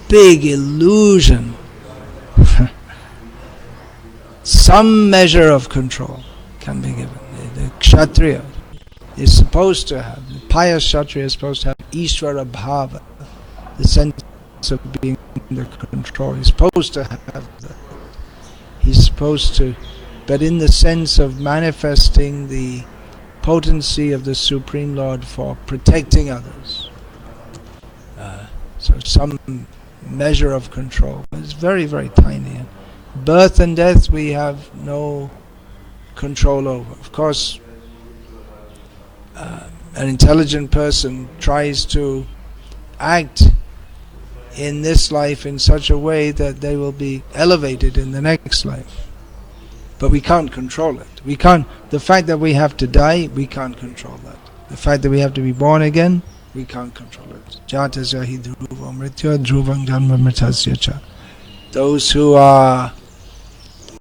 big illusion. Some measure of control can be given. The Kshatriya is supposed to have, the pious Kshatriya is supposed to have Ishvara Bhava, the sense of being under control. He's supposed to have that. He's supposed to, but in the sense of manifesting the potency of the Supreme Lord for protecting others. So some measure of control. It's very, very tiny. Birth and death we have no control over. Of course, an intelligent person tries to act in this life in such a way that they will be elevated in the next life. But we can't control it. We can't. The fact that we have to die, we can't control that. The fact that we have to be born again, we can't control it. Jatasya hi dhruvam mritya dhruvang janma mritasya cha. Those who are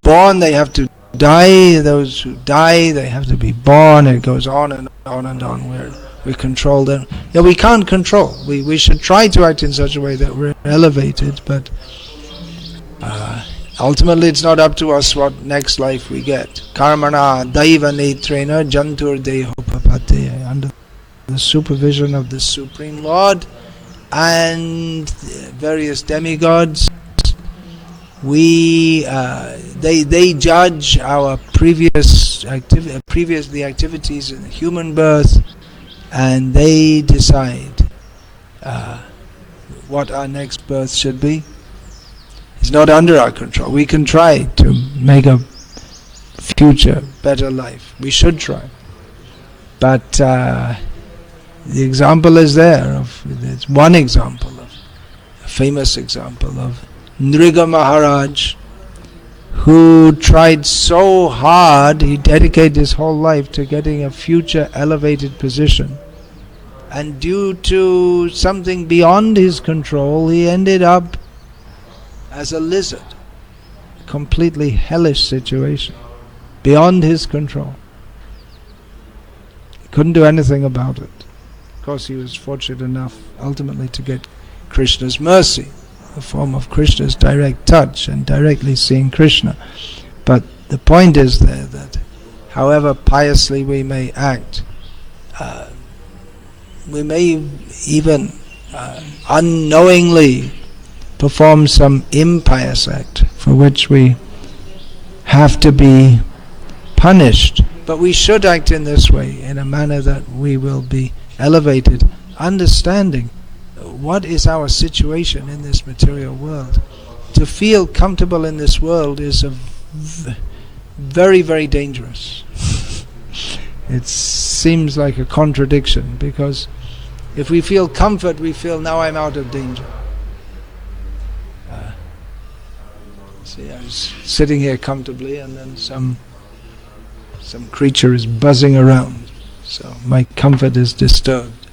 born, they have to die. Those who die, they have to be born. It goes on and on and on. We control them. Yeah, we can't control. We should try to act in such a way that we're elevated, but ultimately it's not up to us what next life we get. Karmana daiva netrena jantur deho papate. Under the supervision of the Supreme Lord and various demigods, they judge our the activities in the human birth, and they decide what our next birth should be. It's not under our control. We can try to make a future better life. We should try. But the example is there. It's one example, a famous example of Nriga Maharaj, who tried so hard, he dedicated his whole life to getting a future elevated position. And due to something beyond his control, he ended up as a lizard. Completely hellish situation. Beyond his control. He couldn't do anything about it. Of course, he was fortunate enough ultimately to get Krishna's mercy, a form of Krishna's direct touch and directly seeing Krishna. But the point is there that however piously we may act, we may even unknowingly perform some impious act for which we have to be punished. But we should act in this way, in a manner that we will be elevated, understanding what is our situation in this material world. To feel comfortable in this world is very, very dangerous. It seems like a contradiction, because if we feel comfort, we feel now I'm out of danger. See, I was sitting here comfortably, and then some creature is buzzing around, so my comfort is disturbed,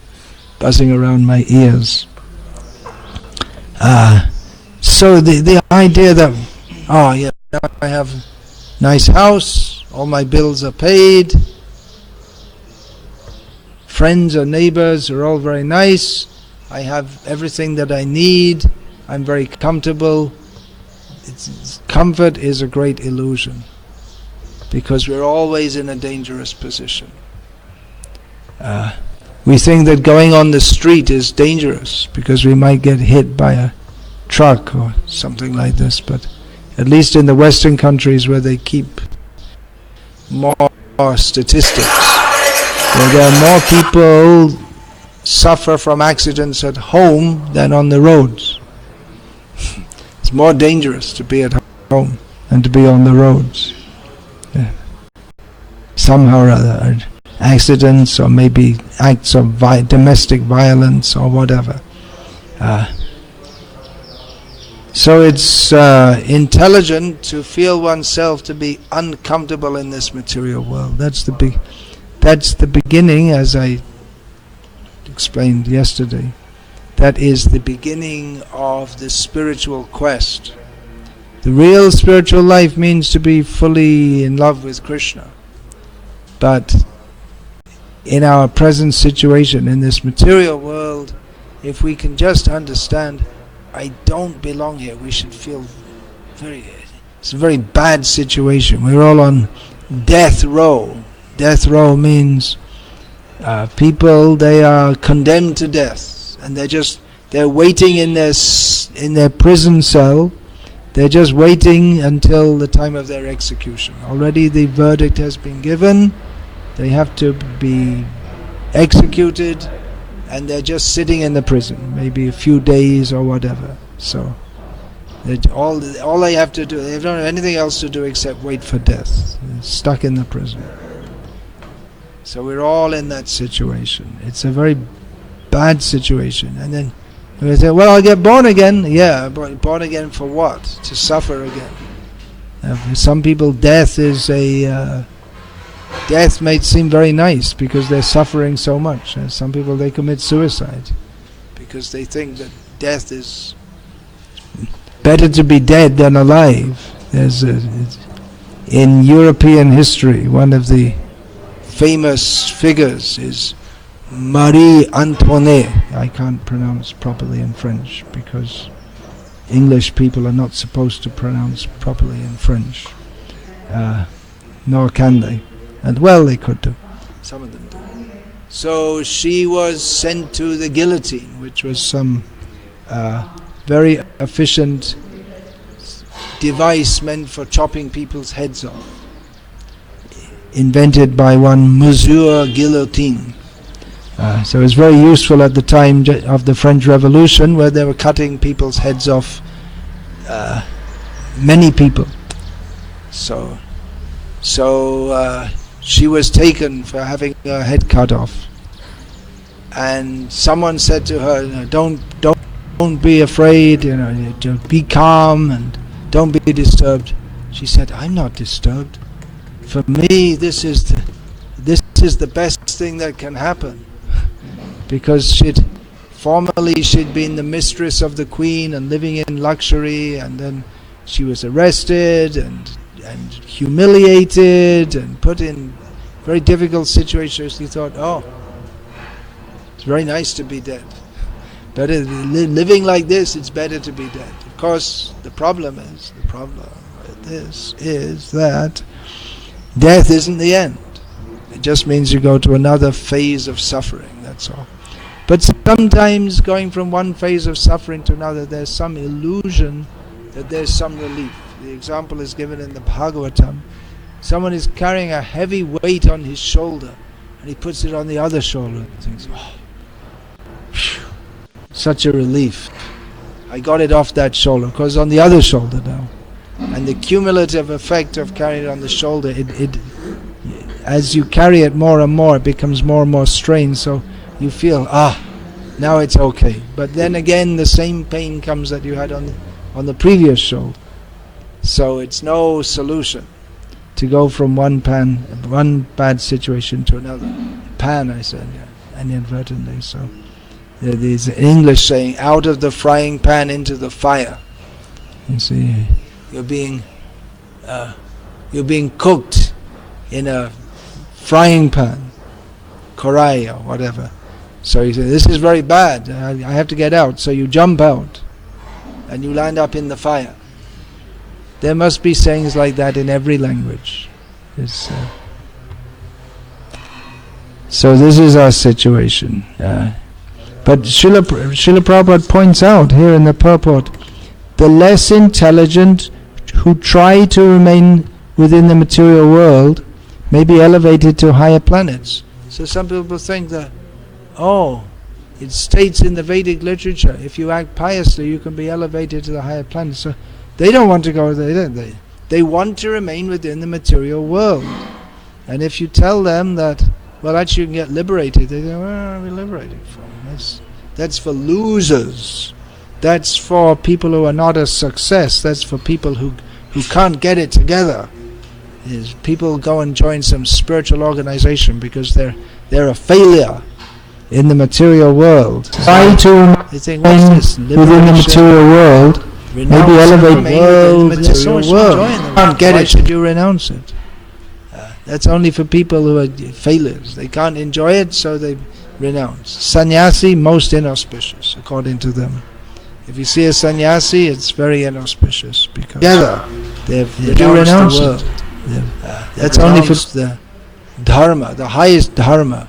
buzzing around my ears. So the idea that, now I have a nice house, all my bills are paid, friends or neighbors are all very nice, I have everything that I need, I'm very comfortable. Comfort is a great illusion, because we're always in a dangerous position. We think that going on the street is dangerous because we might get hit by a truck or something like this, but at least in the Western countries where they keep more statistics, where there are more people suffer from accidents at home than on the roads. It's more dangerous to be at home than to be on the roads. Somehow or other, accidents or maybe acts of domestic violence or whatever. So it's intelligent to feel oneself to be uncomfortable in this material world. That's the beginning, as I explained yesterday. That is the beginning of the spiritual quest. The real spiritual life means to be fully in love with Krishna. But in our present situation, in this material world, if we can just understand I don't belong here. We should feel it's a very bad situation. We're all on death row. Death row means people, they are condemned to death, and they're waiting in their prison cell. They're just waiting until the time of their execution. Already the verdict has been given. They have to be executed, and they're just sitting in the prison, maybe a few days or whatever. So all they have to do, they don't have anything else to do except wait for death. They're stuck in the prison. So we're all in that situation. It's a very bad situation. And then we say, well, I'll get born again. Yeah, but born again for what? To suffer again. For some people, death may seem very nice because they're suffering so much. Some people, they commit suicide because they think that death is better to be dead than alive. In European history, one of the famous figures is Marie Antoinette. I can't pronounce properly in French because English people are not supposed to pronounce properly in French, nor can they. And well, they could do. Some of them do. So she was sent to the guillotine, which was some very efficient device meant for chopping people's heads off, invented by one Monsieur Guillotine. So it was very useful at the time of the French Revolution, where they were cutting people's heads off, many people. So she was taken for having her head cut off, and someone said to her, "Don't be afraid. Be calm and don't be disturbed." She said, "I'm not disturbed. For me, this is the best thing that can happen." Because formerly she'd been the mistress of the queen and living in luxury, and then she was arrested and humiliated and put in very difficult situations. She thought, oh, it's very nice to be dead. Better living like this, it's better to be dead. Of course, the problem with this is that death isn't the end. It just means you go to another phase of suffering, that's all. But sometimes going from one phase of suffering to another, there's some illusion that there's some relief. The example is given in the Bhagavatam. Someone is carrying a heavy weight on his shoulder, and he puts it on the other shoulder and thinks, oh, phew, such a relief. I got it off that shoulder, because on the other shoulder now. And the cumulative effect of carrying it on the shoulder, as you carry it more and more, it becomes more and more strained, so you feel, now it's okay. But then again, the same pain comes that you had on the previous shoulder. So it's no solution to go from one bad situation to another. Pan, I said, inadvertently. So there's an English saying, out of the frying pan into the fire. You see, you're being cooked in a frying pan, karai or whatever. So you say, this is very bad, I have to get out. So you jump out and you land up in the fire. There must be sayings like that in every language. So this is our situation. But Srila Prabhupada points out here in the purport, the less intelligent who try to remain within the material world may be elevated to higher planets. So some people think that, it states in the Vedic literature, if you act piously, you can be elevated to the higher planets. So they don't want to go there. They want to remain within the material world. And if you tell them that, well, actually you can get liberated, they go, where are we liberated from? That's for losers. That's for people who are not a success. That's for people who can't get it together. People go and join some spiritual organization because they're a failure in the material world. Try to remain within the material world, maybe elevate the material world. Can't get it. Why should you renounce it? That's only for people who are failures. They can't enjoy it, so they renounce. Sannyasi, most inauspicious, according to them. If you see a sannyasi, it's very inauspicious because together they've renounced the world. That's only for the dharma. The highest dharma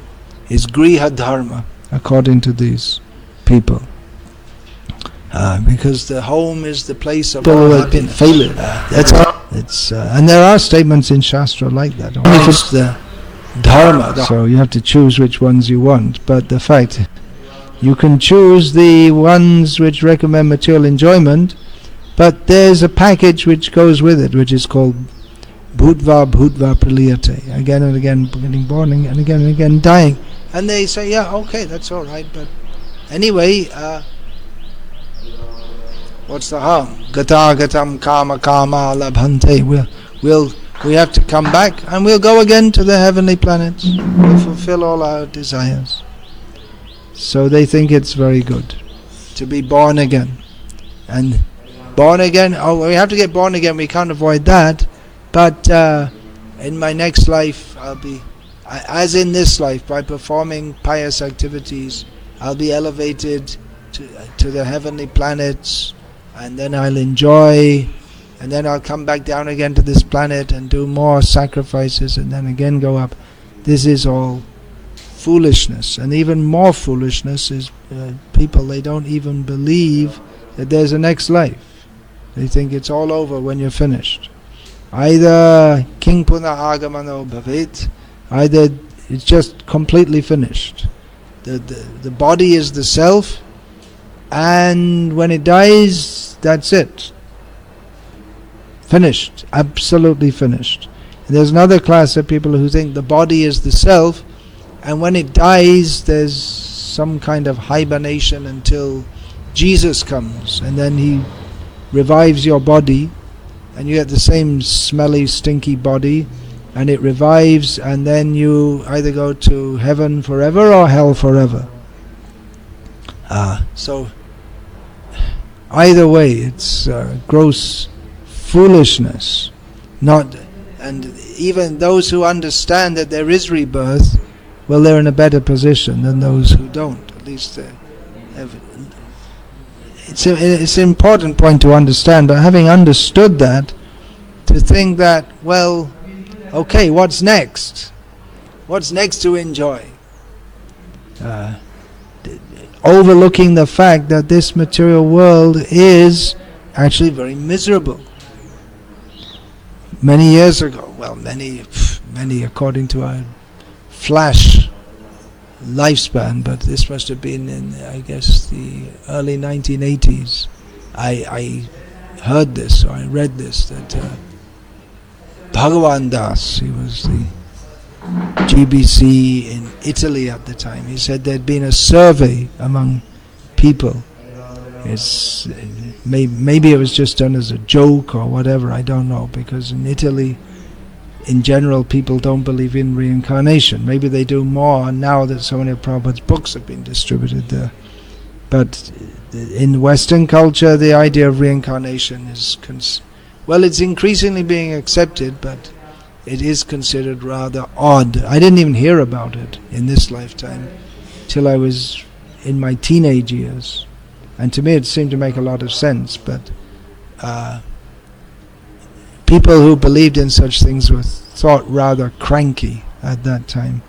is griha dharma, according to these people. Because the home is the place of all happiness. Failure. That's it's and there are statements in Shastra like that. Only for the dharma. So you have to choose which ones you want. But the fact, you can choose the ones which recommend material enjoyment, but there's a package which goes with it, which is called bhutva praliyate. Again and again getting born and again dying. And they say, yeah, okay, that's all right, but anyway, what's the harm? Gata gatam kama kama labhante. We have to come back and we'll go again to the heavenly planets. We'll fulfill all our desires. So they think it's very good to be born again. And born again, we have to get born again, we can't avoid that. But in my next life, I'll be, as in this life, by performing pious activities, I'll be elevated to the heavenly planets, and then I'll enjoy, and then I'll come back down again to this planet and do more sacrifices, and then again go up. This is all foolishness. And even more foolishness is people, they don't even believe that there's a next life. They think it's all over when you're finished. Either king puna agamano bhavet, either it's just completely finished. The body is the self, and when it dies, that's it. Finished, absolutely finished. And there's another class of people who think the body is the self, and when it dies, there's some kind of hibernation until Jesus comes, and then he revives your body, and you get the same smelly, stinky body, and it revives, and then you either go to heaven forever or hell forever. So either way, it's gross foolishness. And even those who understand that there is rebirth, well, they're in a better position than those who don't. At least it's an important point to understand, but having understood that, to think that, well, okay, what's next? What's next to enjoy? Overlooking the fact that this material world is actually very miserable. Many years ago, well, many according to our flash lifespan, but this must have been in, I guess, the early 1980s. I heard this, or I read this, that Bhagavan Das, he was the GBC in Italy at the time, he said there'd been a survey among people. Maybe it was just done as a joke or whatever, I don't know, because in Italy, in general, people don't believe in reincarnation. Maybe they do more now that so many of Prabhupada's books have been distributed there. But in Western culture, the idea of reincarnation is, it's increasingly being accepted, but it is considered rather odd. I didn't even hear about it in this lifetime till I was in my teenage years. And to me it seemed to make a lot of sense, but people who believed in such things were thought rather cranky at that time.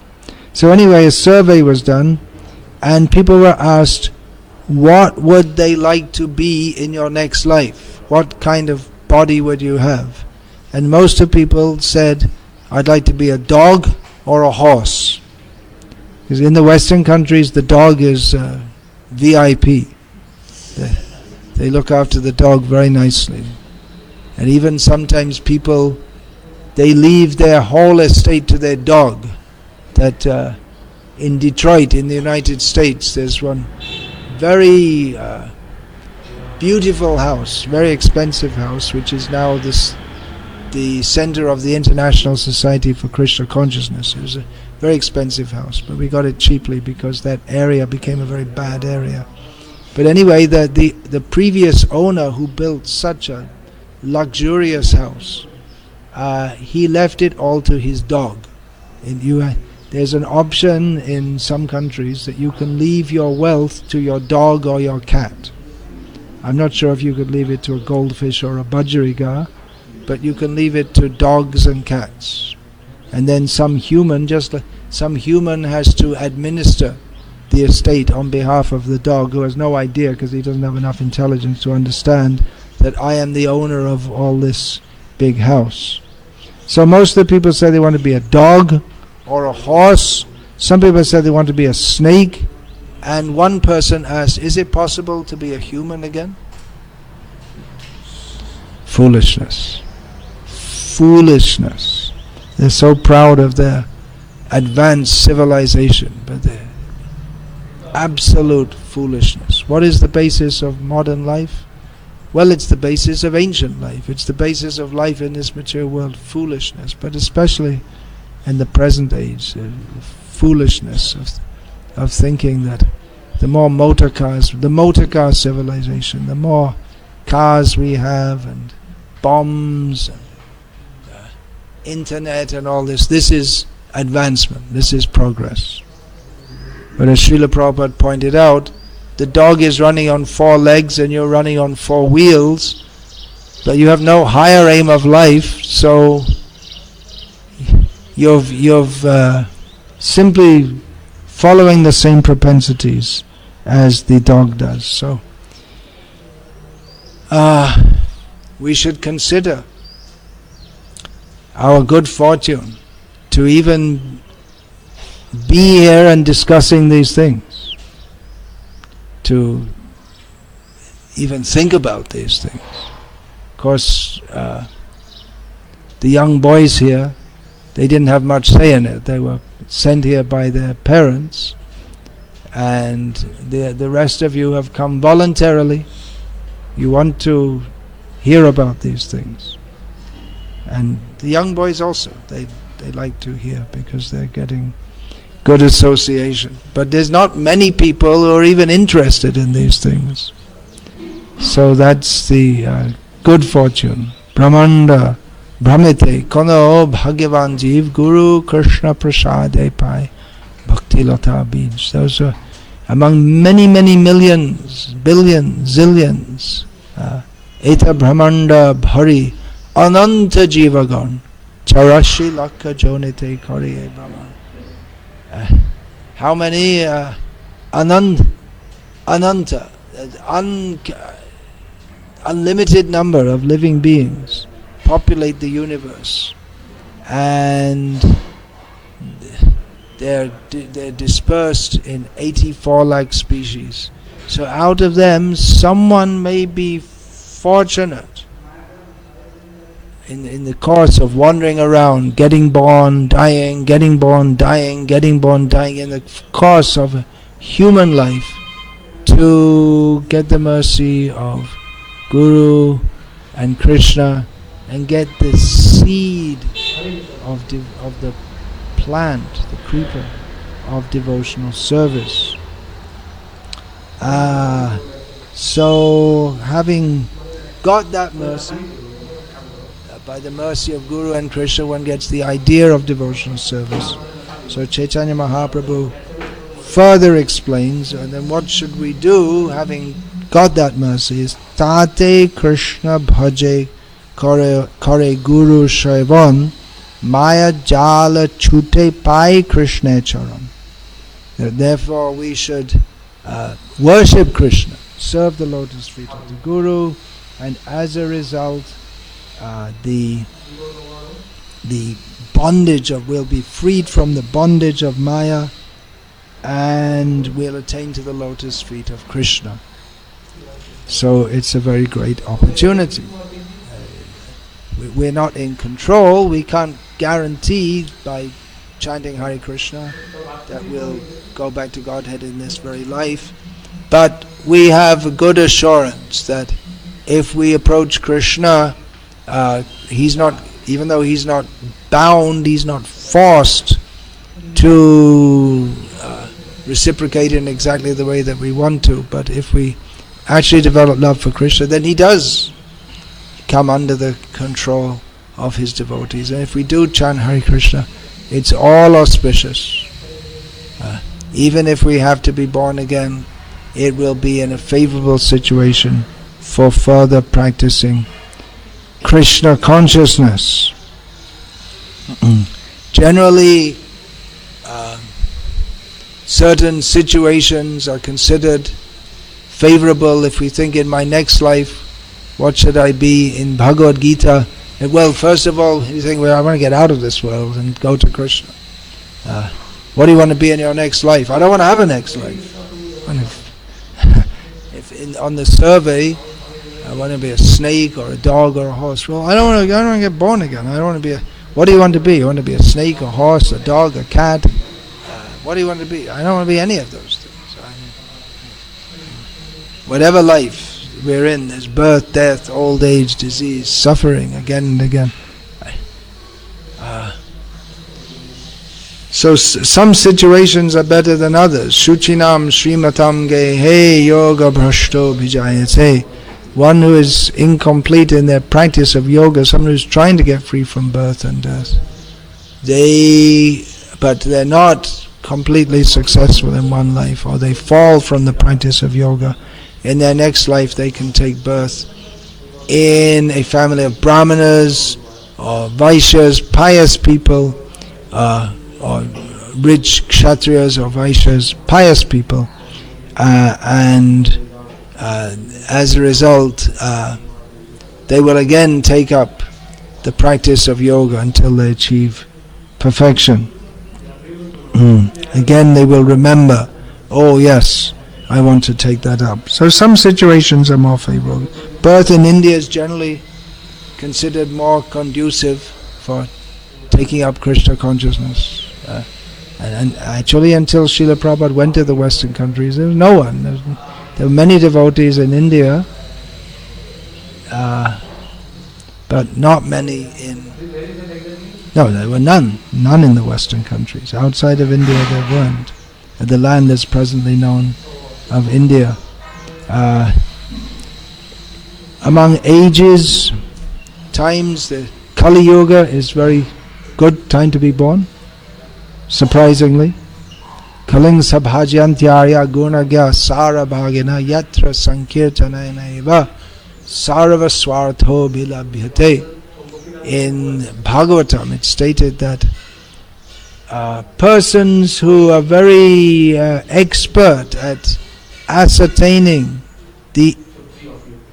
So anyway, a survey was done, and people were asked, what would they like to be in your next life? What kind of body would you have? And most of people said, I'd like to be a dog or a horse. Because in the Western countries, the dog is VIP. They look after the dog very nicely. And even sometimes people, they leave their whole estate to their dog. That in Detroit, in the United States, there's one very beautiful house, very expensive house, which is now the center of the International Society for Krishna Consciousness. It was a very expensive house, but we got it cheaply because that area became a very bad area. But anyway, the previous owner who built such a luxurious house, he left it all to his dog. There's an option in some countries that you can leave your wealth to your dog or your cat. I'm not sure if you could leave it to a goldfish or a budgerigar, but you can leave it to dogs and cats. And then some human has to administer the estate on behalf of the dog, who has no idea, because he doesn't have enough intelligence to understand that I am the owner of all this big house. So most of the people say they want to be a dog or a horse. Some people say they want to be a snake. And one person asked, is it possible to be a human again? Foolishness. Foolishness. They're so proud of their advanced civilization, but they're absolute foolishness. What is the basis of modern life? Well, it's the basis of ancient life. It's the basis of life in this material world. Foolishness, but especially in the present age, foolishness of thinking that the more motor car civilization, the more cars we have and bombs and internet and all this is advancement, this is progress. But as Srila Prabhupada pointed out, the dog is running on 4 legs and you're running on 4 wheels, but you have no higher aim of life, so you've simply following the same propensities as the dog does. So we should consider our good fortune to even be here and discussing these things, to even think about these things. Of course, the young boys here, they didn't have much say in it. They were sent here by their parents, and the rest of you have come voluntarily. You want to hear about these things. And the young boys also, they like to hear because they're getting good association. But there's not many people who are even interested in these things. So that's the good fortune. Brahmanda Brahmite kono bhagavan jiv guru Krsna prasade pai bhakti lata bij. Those are among many, many millions, billions, zillions. Eta brahmanda bhari ananta jivagan charashi lakha jonite kariye brahman. How many ananta, unlimited number of living beings populate the universe, and they're dispersed in 84 lakh species. So out of them, someone may be fortunate in the course of wandering around, getting born, dying, getting born, dying, getting born, dying, in the course of a human life, to get the mercy of Guru and Krishna and get the seed of the plant, the creeper of devotional service. So having got that mercy, by the mercy of Guru and Krishna, one gets the idea of devotional service. So Chaitanya Mahaprabhu further explains, and then what should we do having got that mercy is Tate Krishna Bhaje Kare Guru Shaivan Maya Jala Chute Pai Krishna Charan. Therefore we should worship Krishna, serve the lotus feet of the Guru, and as a result the bondage of, we'll be freed from the bondage of Maya, and we'll attain to the lotus feet of Krishna. So it's a very great opportunity. We're not in control. We can't guarantee by chanting Hare Krishna that we'll go back to Godhead in this very life, but we have a good assurance that if we approach Krishna, he's not, even though he's not bound, he's not forced to reciprocate in exactly the way that we want to. But if we actually develop love for Krishna, then he does come under the control of his devotees. And if we do chant Hare Krishna, it's all auspicious. Even if we have to be born again, it will be in a favorable situation for further practicing Krishna consciousness. Generally, certain situations are considered favorable. If we think, in my next life, what should I be? In Bhagavad-gita, well, first of all, you think, well, I want to get out of this world and go to Krishna. What do you want to be in your next life? I don't want to have a next life. On the survey, I want to be a snake or a dog or a horse. Well, I don't want to get born again. I don't want to be what do you want to be? You want to be a snake, a horse, a dog, a cat? What do you want to be? I don't want to be any of those things. Whatever life we're in, there's birth, death, old age, disease, suffering again and again. So some situations are better than others. Shuchinam Srimatam Gehe Yoga Bhrashto Vijayate. One who is incomplete in their practice of yoga, someone who's trying to get free from birth and death. But they're not completely successful in one life, or they fall from the practice of yoga. In their next life they can take birth in a family of brahmanas or vaishyas, pious people, or rich kshatriyas or vaishyas, pious people, and as a result they will again take up the practice of yoga until they achieve perfection. Again they will remember, oh yes, I want to take that up. So some situations are more favorable. Birth in India is generally considered more conducive for taking up Krishna consciousness. And actually, until Srila Prabhupada went to the Western countries, there was no one. There were many devotees in India, but not many in... No, there were none in the Western countries. Outside of India there weren't. The land that's presently known of India. Among ages, times, the Kali Yuga is very good time to be born, surprisingly. Kaling sabhajantyarya gunagya sarabhagina yatra sankirtanayana eva sarva swartho bilabhyate. In Bhagavatam it's stated that persons who are very expert at ascertaining the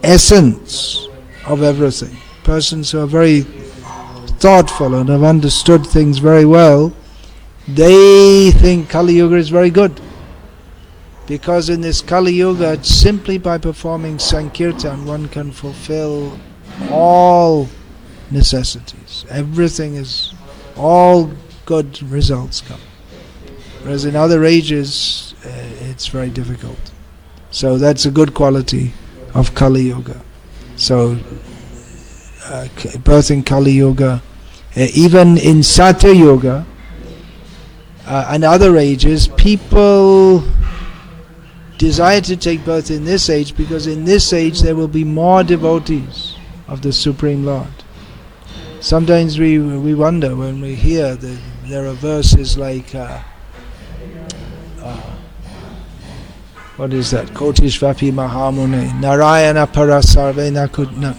essence of everything, persons who are very thoughtful and have understood things very well, they think Kali Yuga is very good, because in this Kali Yuga, simply by performing Sankirtan one can fulfill all necessities. Everything is, all good results come. Whereas in other ages it's very difficult. So that's a good quality of Kali Yuga. So birth in Kali Yuga, even in Satya Yuga and other ages, people desire to take birth in this age because in this age there will be more devotees of the Supreme Lord. Sometimes we wonder when we hear that there are verses like what is that? Kotishvapi Mahamune Narayana Parasarvena Kutna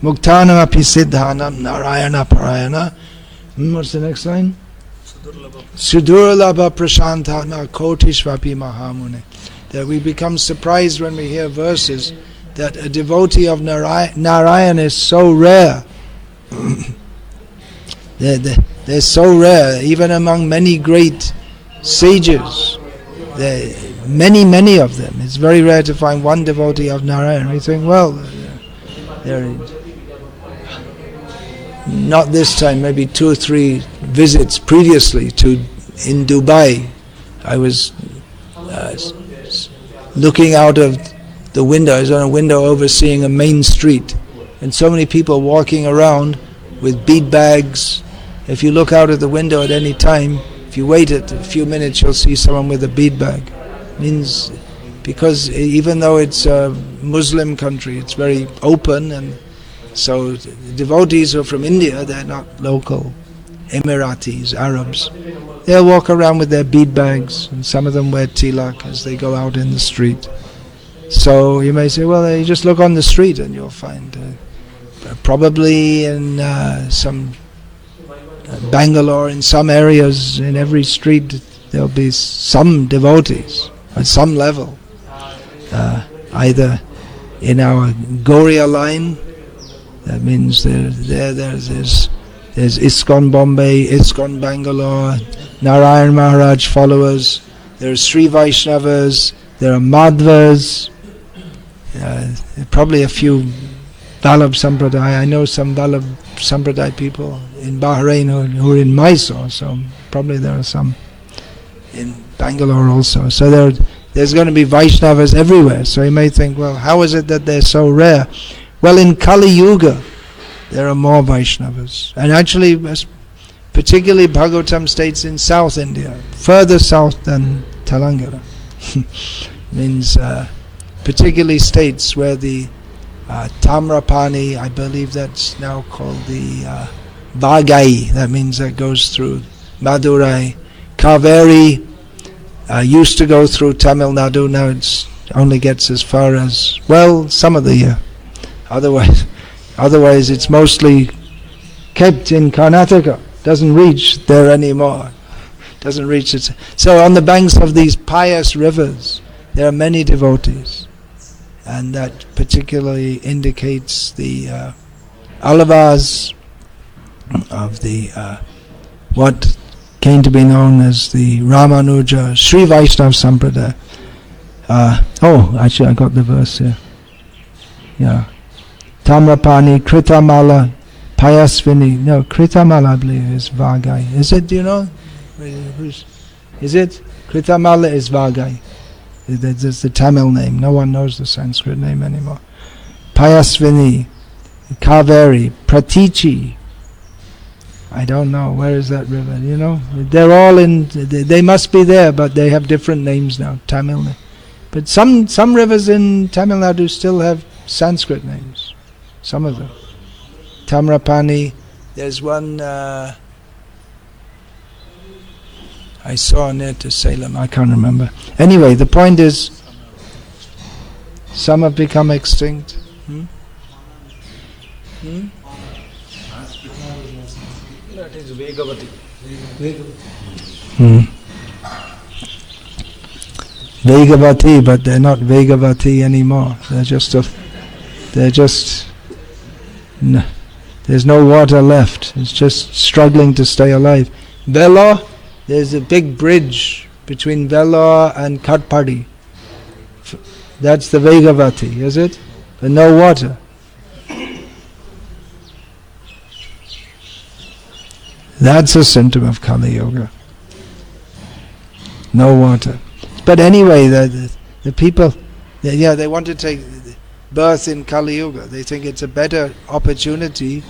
Muktanam Api Siddhanam Narayana Parayana. What's the next line? Sudurlabha Prashantana Kotishvapi Mahamune. That we become surprised when we hear verses that a devotee of Narayan is so rare. They're so rare, even among many great sages. Many of them. It's very rare to find one devotee of Narayan. We think, well, they're not this time, maybe 2 or 3 visits previously in Dubai. I was looking out of the window. I was on a window overseeing a main street, and so many people walking around with bead bags. If you look out of the window at any time, if you wait a few minutes, you'll see someone with a bead bag. Means because even though it's a Muslim country, it's very open, and so the devotees who are from India, they're not local Emiratis, Arabs. They'll walk around with their bead bags, and some of them wear tilak as they go out in the street. So you may say, well, you just look on the street and you'll find probably in some Bangalore, in some areas, in every street there'll be some devotees at some level, either in our Gauriya line. That means there's ISKCON Bombay, ISKCON Bangalore, Narayan Maharaj followers. There are Sri Vaishnavas. There are Madhvas. Probably a few Vallabh Sampradaya. I know some Vallabh Sampradaya people in Bahrain who are in Mysore, so probably there are some in Bangalore also. So there's going to be Vaishnavas everywhere. So you may think, well, how is it that they're so rare? Well, in Kali Yuga, there are more Vaishnavas. And actually, particularly Bhagavatam states in South India, further south than Telangana. Means particularly states where the Tamrapani, I believe that's now called the Vagai, that means that goes through Madurai. Kaveri used to go through Tamil Nadu, now it only gets as far as, well, some of the year. Otherwise it's mostly kept in Karnataka, doesn't reach there anymore. Doesn't reach it. So on the banks of these pious rivers, there are many devotees, and that particularly indicates the alavas of the what came to be known as the Ramanuja Sri Vaishnava Sampradaya. Actually I got the verse here. Yeah. Tamrapani, Kritamala, Payasvini. No, Kritamala I believe is Vagai. Is it, do you know? Is it? Kritamala is Vagai. That's the Tamil name. No one knows the Sanskrit name anymore. Payasvini, Kaveri, Pratichi. I don't know. Where is that river? You know? They're all in, they must be there, but they have different names now, Tamil. But some rivers in Tamil Nadu still have Sanskrit names. Some of them. Tamrapani, there's one I saw near to Salem, I can't remember. Anyway, the point is, some have become extinct. That is Vegavati. Vegavati, but they're not Vegavati anymore. There's no water left. It's just struggling to stay alive. Vellore, there's a big bridge between Vellore and Katpadi. That's the Vegavati, is it? But no water. That's a symptom of Kali Yuga. No water. But anyway, the people, they want to take birth in Kali Yuga. They think it's a better opportunity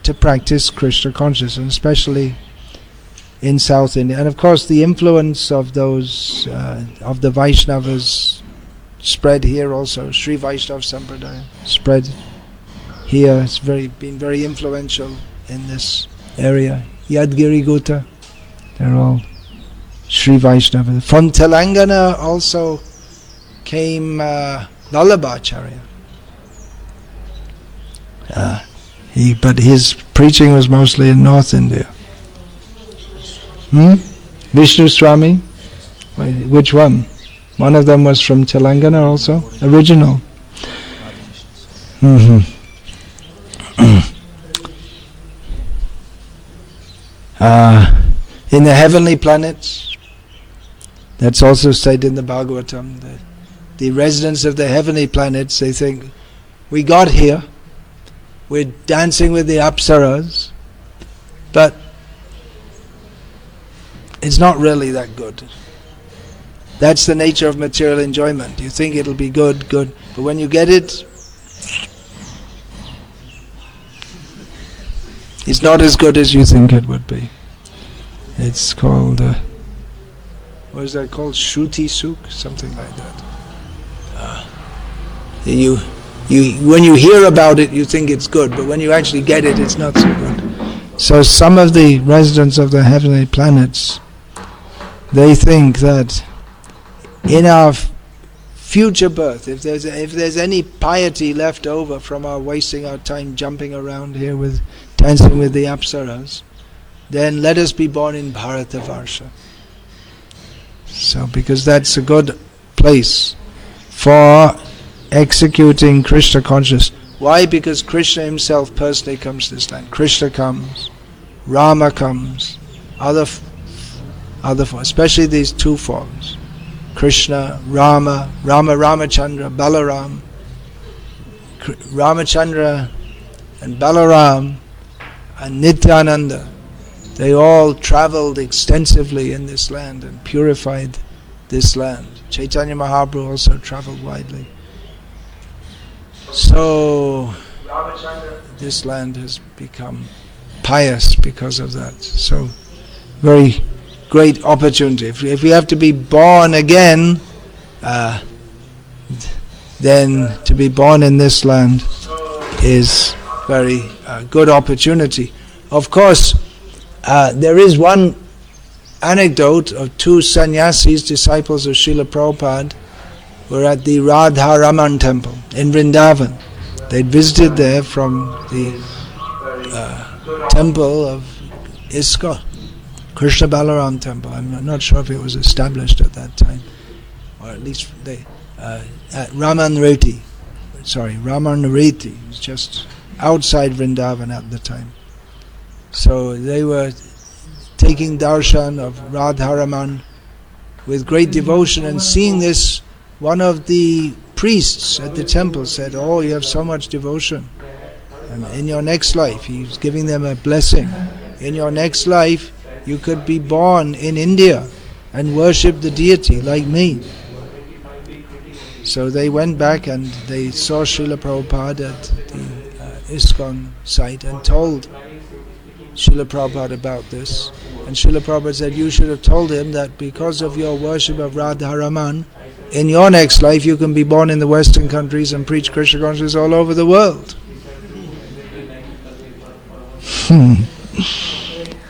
to practice Krishna consciousness, especially in South India. And of course the influence of those, of the Vaishnavas spread here also. Sri Vaishnava Sampradaya spread here. It's been very influential in this area. Yadgiri Gutta, they're all Sri Vaishnava. From Telangana also came Vallabhacharya. But his preaching was mostly in North India. Vishnu Swami? Which one? One of them was from Telangana also? Original. In the heavenly planets, that's also said in the Bhagavatam, that the residents of the heavenly planets, they think, we got here, we're dancing with the apsaras, but it's not really that good. That's the nature of material enjoyment. You think it'll be good, but when you get it, it's not as good as you think it would be. It's called, what is that called? Shruti Suk? Something like that. When you hear about it, you think it's good, but when you actually get it, it's not so good. So some of the residents of the heavenly planets, they think that in our future birth, if there's any piety left over from our wasting our time jumping around here with dancing with the apsaras, then let us be born in Bharatavarsha. So, because that's a good place for executing Krishna consciousness. Why? Because Krishna himself personally comes to this land. Krishna comes, Rama comes, other forms, especially these two forms. Krishna, Ramachandra, Balaram. Ramachandra and Balaram and Nityananda, they all traveled extensively in this land and purified this land. Chaitanya Mahaprabhu also traveled widely. So this land has become pious because of that. So very great opportunity. If we have to be born again, then to be born in this land is very good opportunity. Of course, there is one anecdote of two sannyasis, disciples of Srila Prabhupada, were at the Radha-Raman temple in Vrindavan. They'd visited there from the temple of ISKCON, Krishna Balaram temple. I'm not sure if it was established at that time, or at least they at Ramanreti. Ramanreti. It was just outside Vrindavan at the time. So they were taking darshan of Radharaman with great devotion, and seeing this, one of the priests at the temple said, "Oh, you have so much devotion. And in your next life," he's giving them a blessing, "in your next life you could be born in India and worship the deity like me." So they went back and they saw Srila Prabhupada at the ISKCON site and told Srila Prabhupada about this. And Srila Prabhupada said, "You should have told him that because of your worship of Radharaman, in your next life you can be born in the Western countries and preach Krishna consciousness all over the world."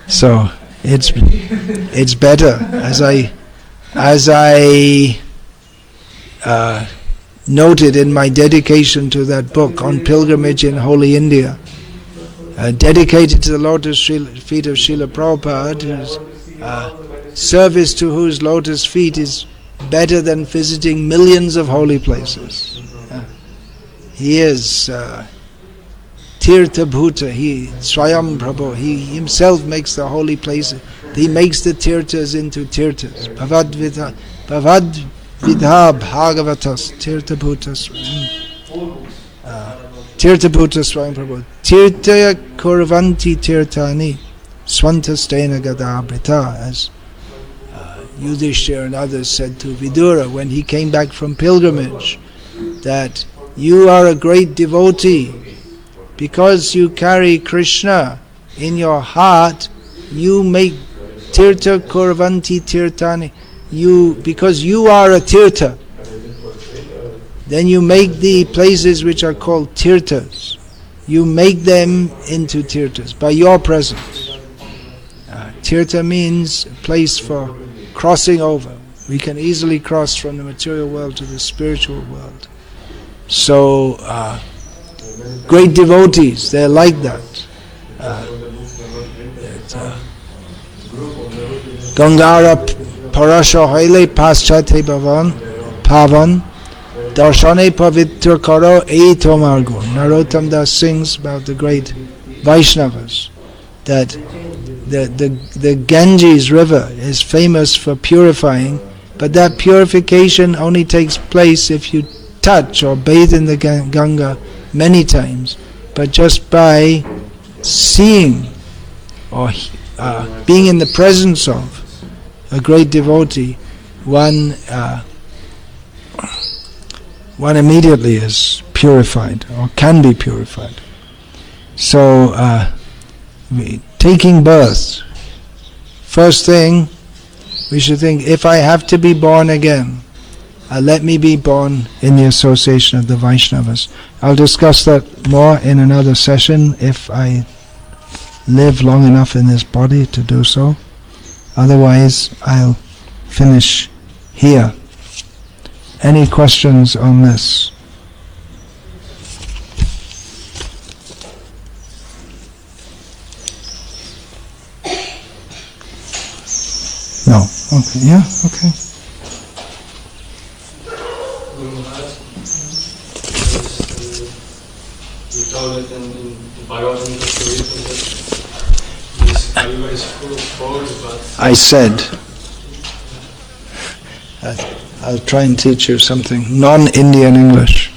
So it's better, as I noted in my dedication to that book on pilgrimage in Holy India, dedicated to the lotus feet of Srila Prabhupada, whose service to whose lotus feet is better than visiting millions of holy places. He is Tirtha Bhuta, he Swayam Prabhu, he himself makes the holy places, he makes the tirthas into tirthas. Bhavad-vidha Bhagavatas, Tirtha Bhuta Tirtha Bhuta Swayam Prabhu. Caitanya-caritamrita tirthani swantastena gadabrita, as Yudhishthira and others said to Vidura when he came back from pilgrimage, that you are a great devotee. Because you carry Krishna in your heart, you make tirtha kurvanti tirthani. Because you are a tirtha, then you make the places which are called tirthas, you make them into tirthas by your presence. Tirtha means a place for crossing over. We can easily cross from the material world to the spiritual world. So, great devotees, they're like that. Gangara parasha haile paschate pavan darshane pavitra karo eito margo. Narottam Das sings about the great Vaishnavas, that the Ganges river is famous for purifying, but that purification only takes place if you touch or bathe in the Ganga many times, but just by seeing or being in the presence of a great devotee, one immediately is purified or can be purified. So taking birth, first thing we should think, if I have to be born again, let me be born in the association of the Vaishnavas. I'll discuss that more in another session if I live long enough in this body to do so. Otherwise, I'll finish here. Any questions on this? No. Okay. Yeah. Okay. You told it in Bhagavad-gita that this Kaliva is full of faults, but I said. I'll try and teach you something non-Indian English.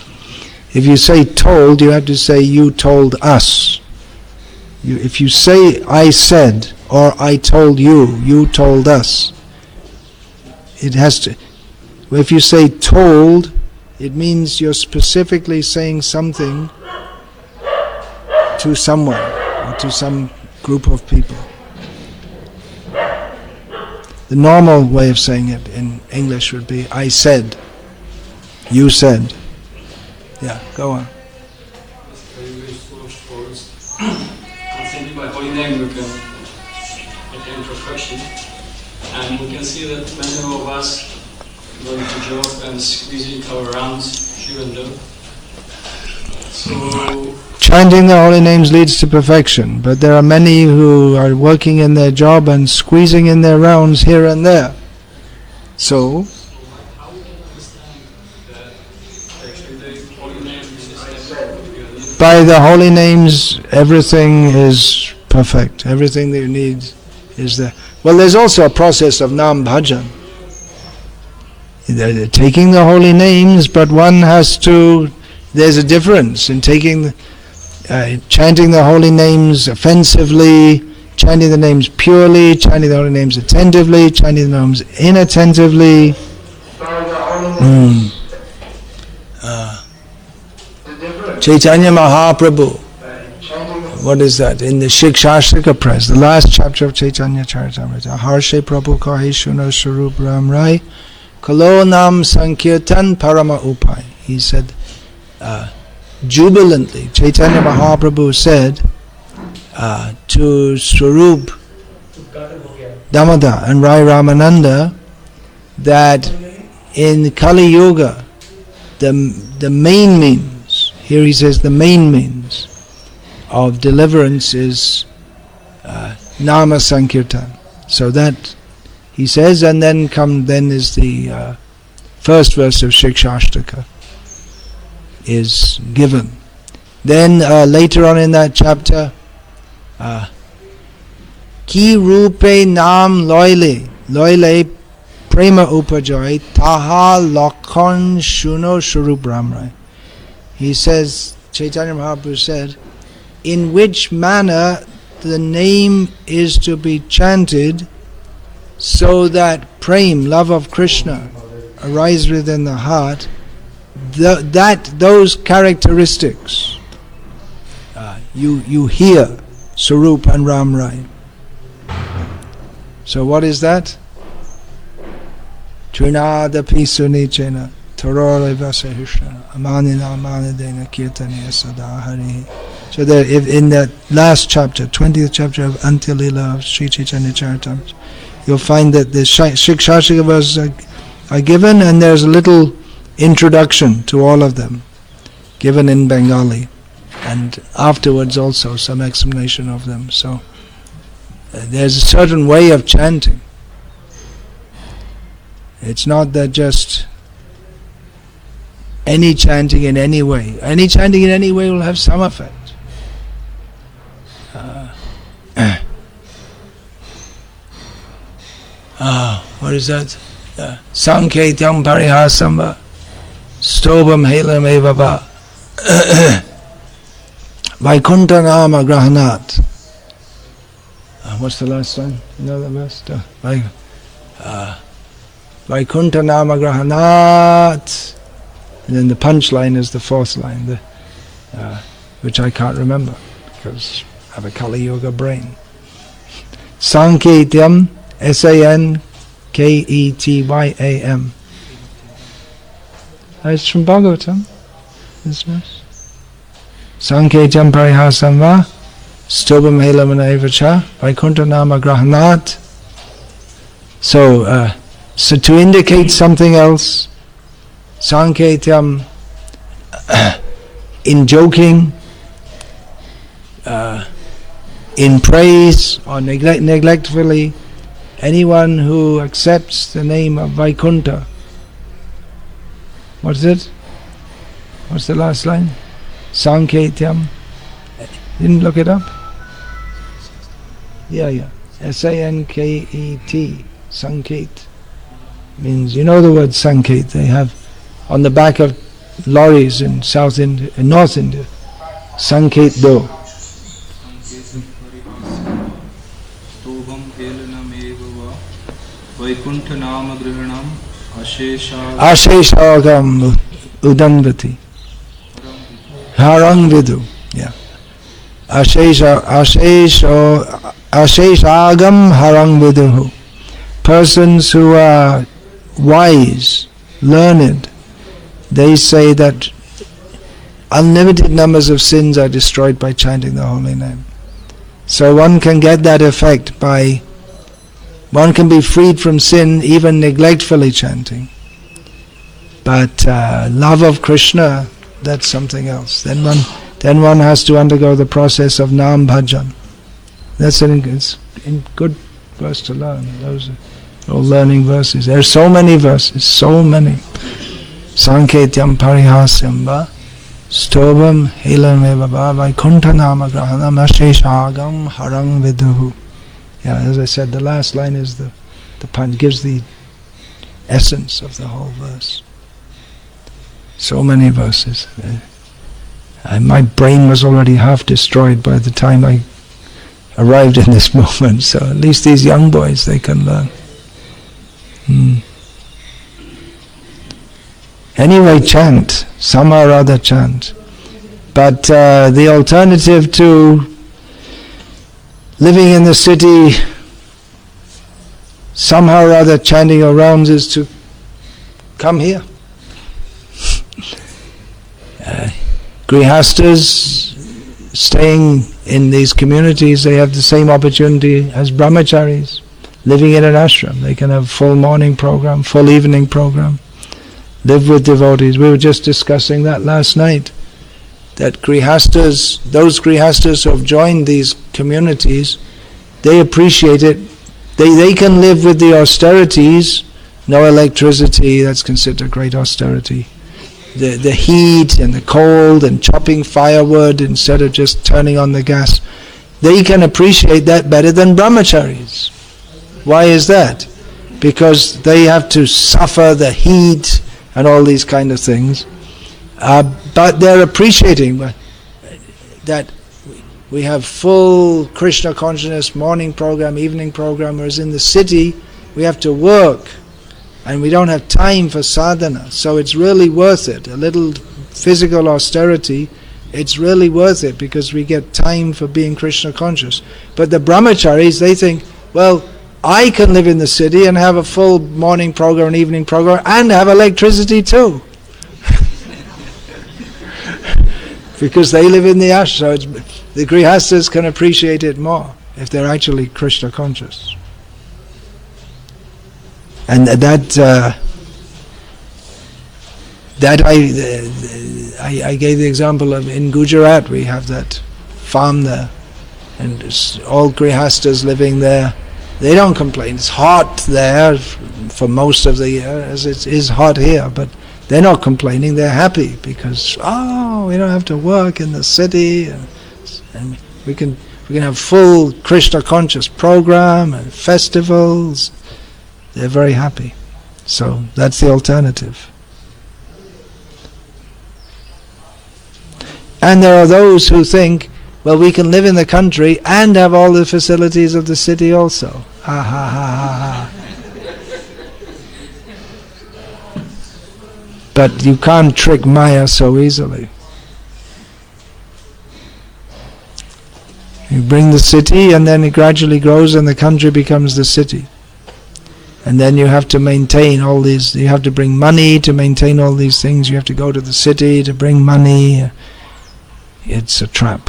If you say told, you have to say you told us. If you say I said or I told you, you told us. It has to. If you say told, it means you're specifically saying something to someone or to some group of people. The normal way of saying it in English would be I said, you said. Yeah, go on. I think by holy name we can attain perfection, and we can see that many of us going to job and squeezing our rounds here and there. So chanting the holy names leads to perfection, but there are many who are working in their job and squeezing in their rounds here and there. So, how we can understand that actually the holy name is by the holy names, everything is perfect. Everything that you need is there. Well, there's also a process of Nam Bhajan. They're taking the holy names, but one has to. There's a difference in taking, chanting the holy names offensively, chanting the names purely, chanting the holy names attentively, chanting the names inattentively. Caitanya Mahaprabhu. What is that? In the Shikshastika press, the last chapter of Caitanya-caritamrita. Harshe Prabhu kahi shuno swarup ram rai, kalo nam sankirtan parama upai. He said, jubilantly, Chaitanya Mahaprabhu said to Swarup Damodar and Rai Ramananda that in Kali Yuga, the main means, here he says the main means of deliverance is Nama Sankirtan. So that, he says, and then is the first verse of Shikshashtaka is given. Then later on in that chapter, Ki rupe nam loile prema upajoy taha lakhon shuno shurup ramrai. He says, Chaitanya Mahaprabhu said, in which manner the name is to be chanted so that prem, love of Krishna, arises within the heart. Those characteristics you hear Sarup and Ram Rai. So what is that? Trinada pisuni chena tarore vasahishna amanina amanadena kirtaniya sadahari. So there, in that last chapter, 20th chapter of Antilila of Sri Caitanya-caritamrita, you'll find that the Shikshashika verses are given, and there's a little introduction to all of them, given in Bengali, and afterwards also some explanation of them. So there's a certain way of chanting. It's not that just any chanting in any way. Any chanting in any way will have some effect. What is that? Sanketyam parihasamba stobam helam evava Vaikuntha nama grahanat. What's the last line? You know the verse? Vaikuntha nama grahanat. And then the punchline is the fourth line, which I can't remember because I have a Kali Yoga brain. Sanketyam, S-A-N-K-E-T-Y-A-M. It's from Bhagavatam, this verse. Sanketyam parihasam va stobam helamana evacha Vaikuntha nama grahanat. So to indicate something else, Sanketyam in joking, in praise or neglectfully. Anyone who accepts the name of Vaikuntha. What's it? What's the last line? Sanketyam. Didn't look it up? Yeah. S-A-N-K-E-T. Sanket. Means, you know the word Sanket. They have on the back of lorries in South India, in North India. Sanket do. Asheshagam udanvati. Harang vidu. Yeah. Asheshagam harang viduhu. Persons who are wise, learned, they say that unlimited numbers of sins are destroyed by chanting the holy name. So one can get that effect by, one can be freed from sin even neglectfully chanting. But love of Krishna, that's something else. Then one has to undergo the process of Nam Bhajan. That's a good verse to learn. Those are all learning verses. There are so many verses, so many. Sanketyam parihasyam va stobam helam eva va vaikuntha nama grahanam asheshagam harang viduhu. Yeah, as I said, the last line is the punch, gives the essence of the whole verse. So many verses. My brain was already half destroyed by the time I arrived in this moment, so at least these young boys, they can learn. Anyway, chant, somehow or other chant. But the alternative to living in the city, somehow or other chanting your rounds, is to come here. Grihastas staying in these communities, they have the same opportunity as brahmacharis living in an ashram. They can have full morning program, full evening program, live with devotees. We were just discussing that last night, that grihastas, those grihastas who have joined these communities, they appreciate it. They can live with the austerities, no electricity, that's considered great austerity. The heat and the cold and chopping firewood instead of just turning on the gas. They can appreciate that better than brahmacharis. Why is that? Because they have to suffer the heat and all these kind of things. But they're appreciating that we have full Krishna consciousness morning program, evening program, whereas in the city we have to work. And we don't have time for sadhana, so it's really worth it. A little physical austerity, it's really worth it because we get time for being Krishna conscious. But the brahmacharis, they think, well, I can live in the city and have a full morning program and evening program and have electricity too. Because they live in the ashram, so the grihastas can appreciate it more if they're actually Krishna conscious. And that I gave the example of in Gujarat we have that farm there, and all grihastas living there. They don't complain. It's hot there for most of the year, as it is hot here, but they're not complaining. They're happy because we don't have to work in the city, and we can have full Krishna conscious program and festivals. They're very happy. So that's the alternative. And there are those who think, well, we can live in the country and have all the facilities of the city also. Ha ha ha ha ha. But you can't trick Maya so easily. You bring the city and then it gradually grows and the country becomes the city. And then you have to maintain all these, you have to bring money to maintain all these things, you have to go to the city to bring money. It's a trap.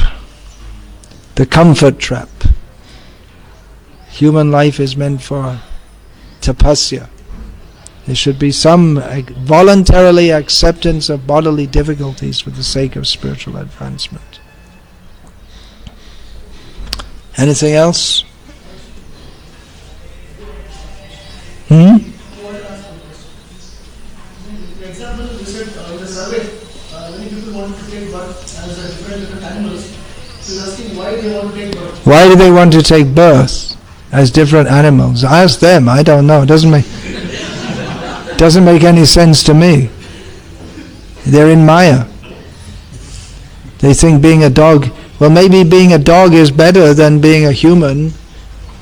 The comfort trap. Human life is meant for tapasya. There should be some voluntarily acceptance of bodily difficulties for the sake of spiritual advancement. Anything else? For example, you said in the survey, many people want to take birth as different animals. So you're asking why they want to take birth. Why do they want to take birth as different animals? Ask them, I don't know. It doesn't make any sense to me. They're in Maya. They think being a dog, well, maybe being a dog is better than being a human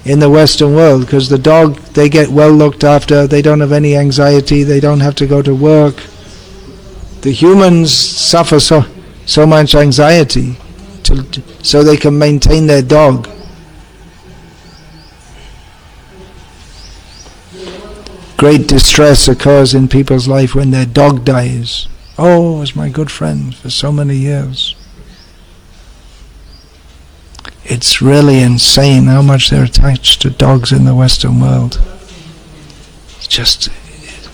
in the Western world, because the dog, they get well looked after, they don't have any anxiety, they don't have to go to work. The humans suffer so much anxiety so they can maintain their dog. Great distress occurs in people's life when their dog dies. Oh, it was my good friend for so many years. It's really insane how much they're attached to dogs in the Western world. It's just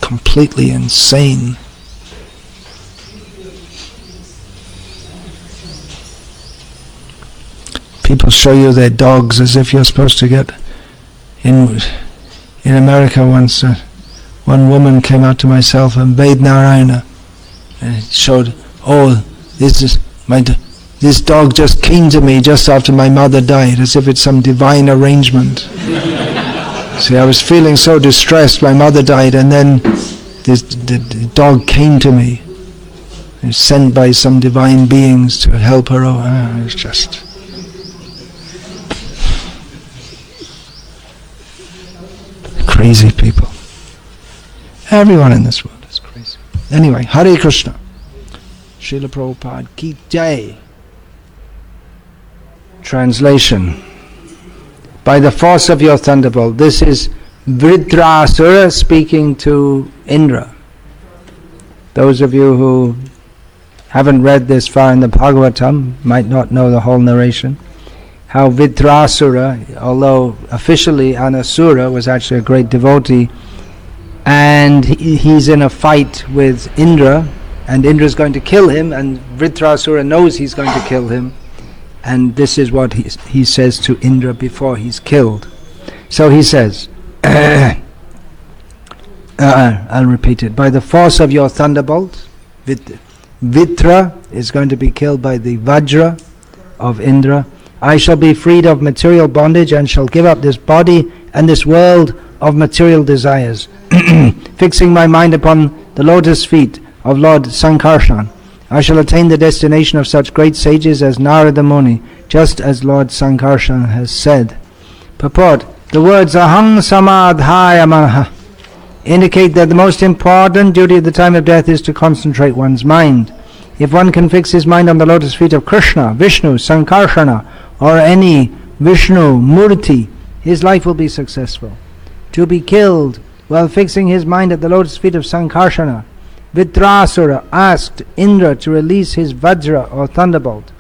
completely insane. People show you their dogs as if you're supposed to get... In America once, one woman came out to myself and bathed Narayana, and it showed, oh, this dog just came to me just after my mother died, as if it's some divine arrangement. See, I was feeling so distressed, my mother died, and then the dog came to me. It was sent by some divine beings to help her. It was just... crazy people. Everyone in this world is crazy. Anyway, Hare Krishna. Srila Prabhupada Ki Jai. Translation. By the force of your thunderbolt. This is Vritrasura speaking to Indra. Those of you who haven't read this far in the Bhagavatam might not know the whole narration. How Vritrasura, although officially an asura, was actually a great devotee, and he's in a fight with Indra, and Indra's going to kill him, and Vritrasura knows he's going to kill him, and this is what he says to Indra before he's killed. So he says, I'll repeat it. By the force of your thunderbolt, Vitra is going to be killed by the Vajra of Indra. I shall be freed of material bondage and shall give up this body and this world of material desires, fixing my mind upon the lotus feet of Lord Sankarshan. I shall attain the destination of such great sages as Narada Muni, just as Lord Sankarshan has said. Purport. The words Aham Samadhaya Manaha indicate that the most important duty at the time of death is to concentrate one's mind. If one can fix his mind on the lotus feet of Krishna, Vishnu, Sankarsana, or any Vishnu Murti, his life will be successful. To be killed while fixing his mind at the lotus feet of Sankarsana, Vritrasura asked Indra to release his Vajra or thunderbolt.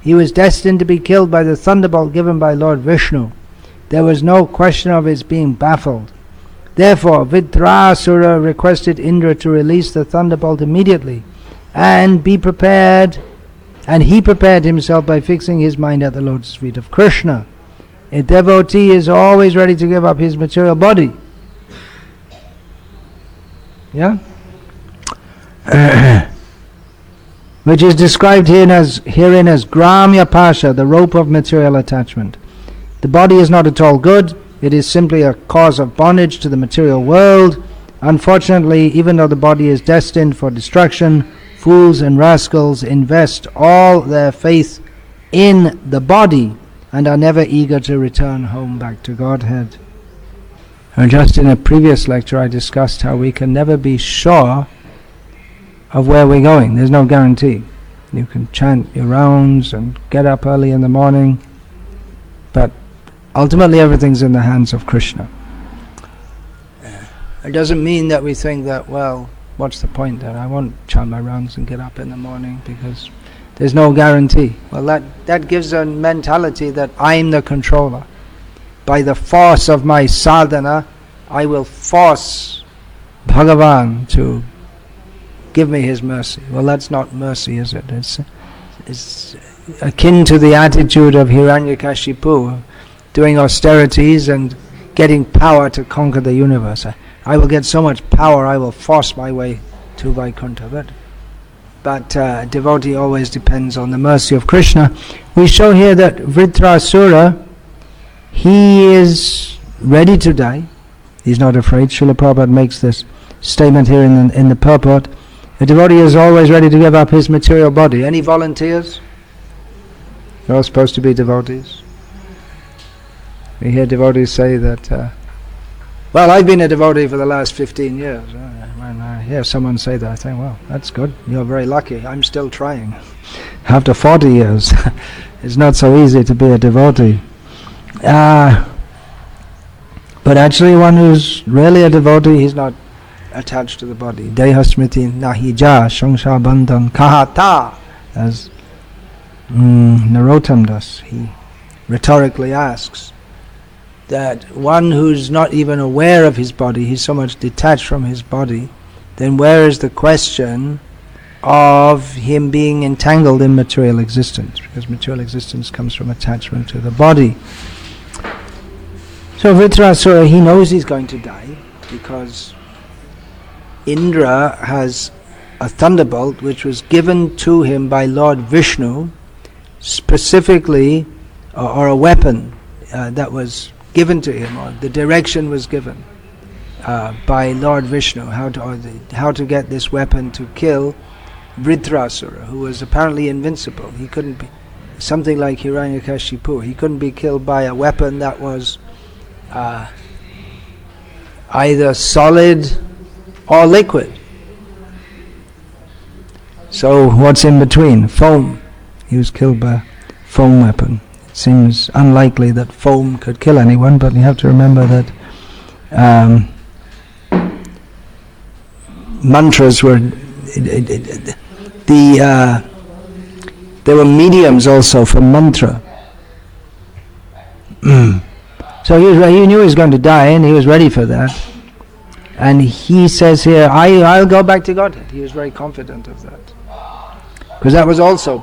He was destined to be killed by the thunderbolt given by Lord Vishnu. There was no question of his being baffled. Therefore, Vritrasura requested Indra to release the thunderbolt immediately and be prepared, and he prepared himself by fixing his mind at the lotus feet of Krishna. A devotee is always ready to give up his material body. Yeah? Which is described herein as Gramya Pasha, the rope of material attachment. The body is not at all good. It is simply a cause of bondage to the material world. Unfortunately, even though the body is destined for destruction, fools and rascals invest all their faith in the body and are never eager to return home back to Godhead. And just in a previous lecture I discussed how we can never be sure of where we're going. There's no guarantee. You can chant your rounds and get up early in the morning, but ultimately everything's in the hands of Krishna. It doesn't mean that we think that, well, what's the point then? I won't chant my rounds and get up in the morning because there's no guarantee. Well, that gives a mentality that I'm the controller. By the force of my sadhana, I will force Bhagavan to give me his mercy. Well, that's not mercy, is it? It's akin to the attitude of Hiranyakashipu, doing austerities and getting power to conquer the universe. I will get so much power, I will force my way to Vaikuntha. But devotee always depends on the mercy of Krishna. We show here that Vritrasura, he is ready to die. He's not afraid. Srila Prabhupada makes this statement here in the purport. The devotee is always ready to give up his material body. Any volunteers? You're all supposed to be devotees. We hear devotees say that, well, I've been a devotee for the last 15 years. When I hear someone say that, I think, well, that's good. You're very lucky. I'm still trying. After 40 years, it's not so easy to be a devotee. But actually one who's really a devotee, he's not attached to the body. Dehasmriti nahija shangsha bandhan kahata, as Narottam Das, he rhetorically asks, that one who's not even aware of his body, he's so much detached from his body, then where is the question of him being entangled in material existence? Because material existence comes from attachment to the body. So Vritrasura, he knows he's going to die, because Indra has a thunderbolt which was given to him by Lord Vishnu, specifically, or a weapon that was given to him, or the direction was given by Lord Vishnu, how to get this weapon to kill Vritrasura, who was apparently invincible. He couldn't be, something like Hiranyakashipu, he couldn't be killed by a weapon that was either solid or liquid. So what's in between? Foam. He was killed by a foam weapon. It seems unlikely that foam could kill anyone, but you have to remember that mantras were there were mediums also for mantra. So he knew he was going to die, and he was ready for that. And he says here, I'll go back to Godhead. He was very confident of that, because that was also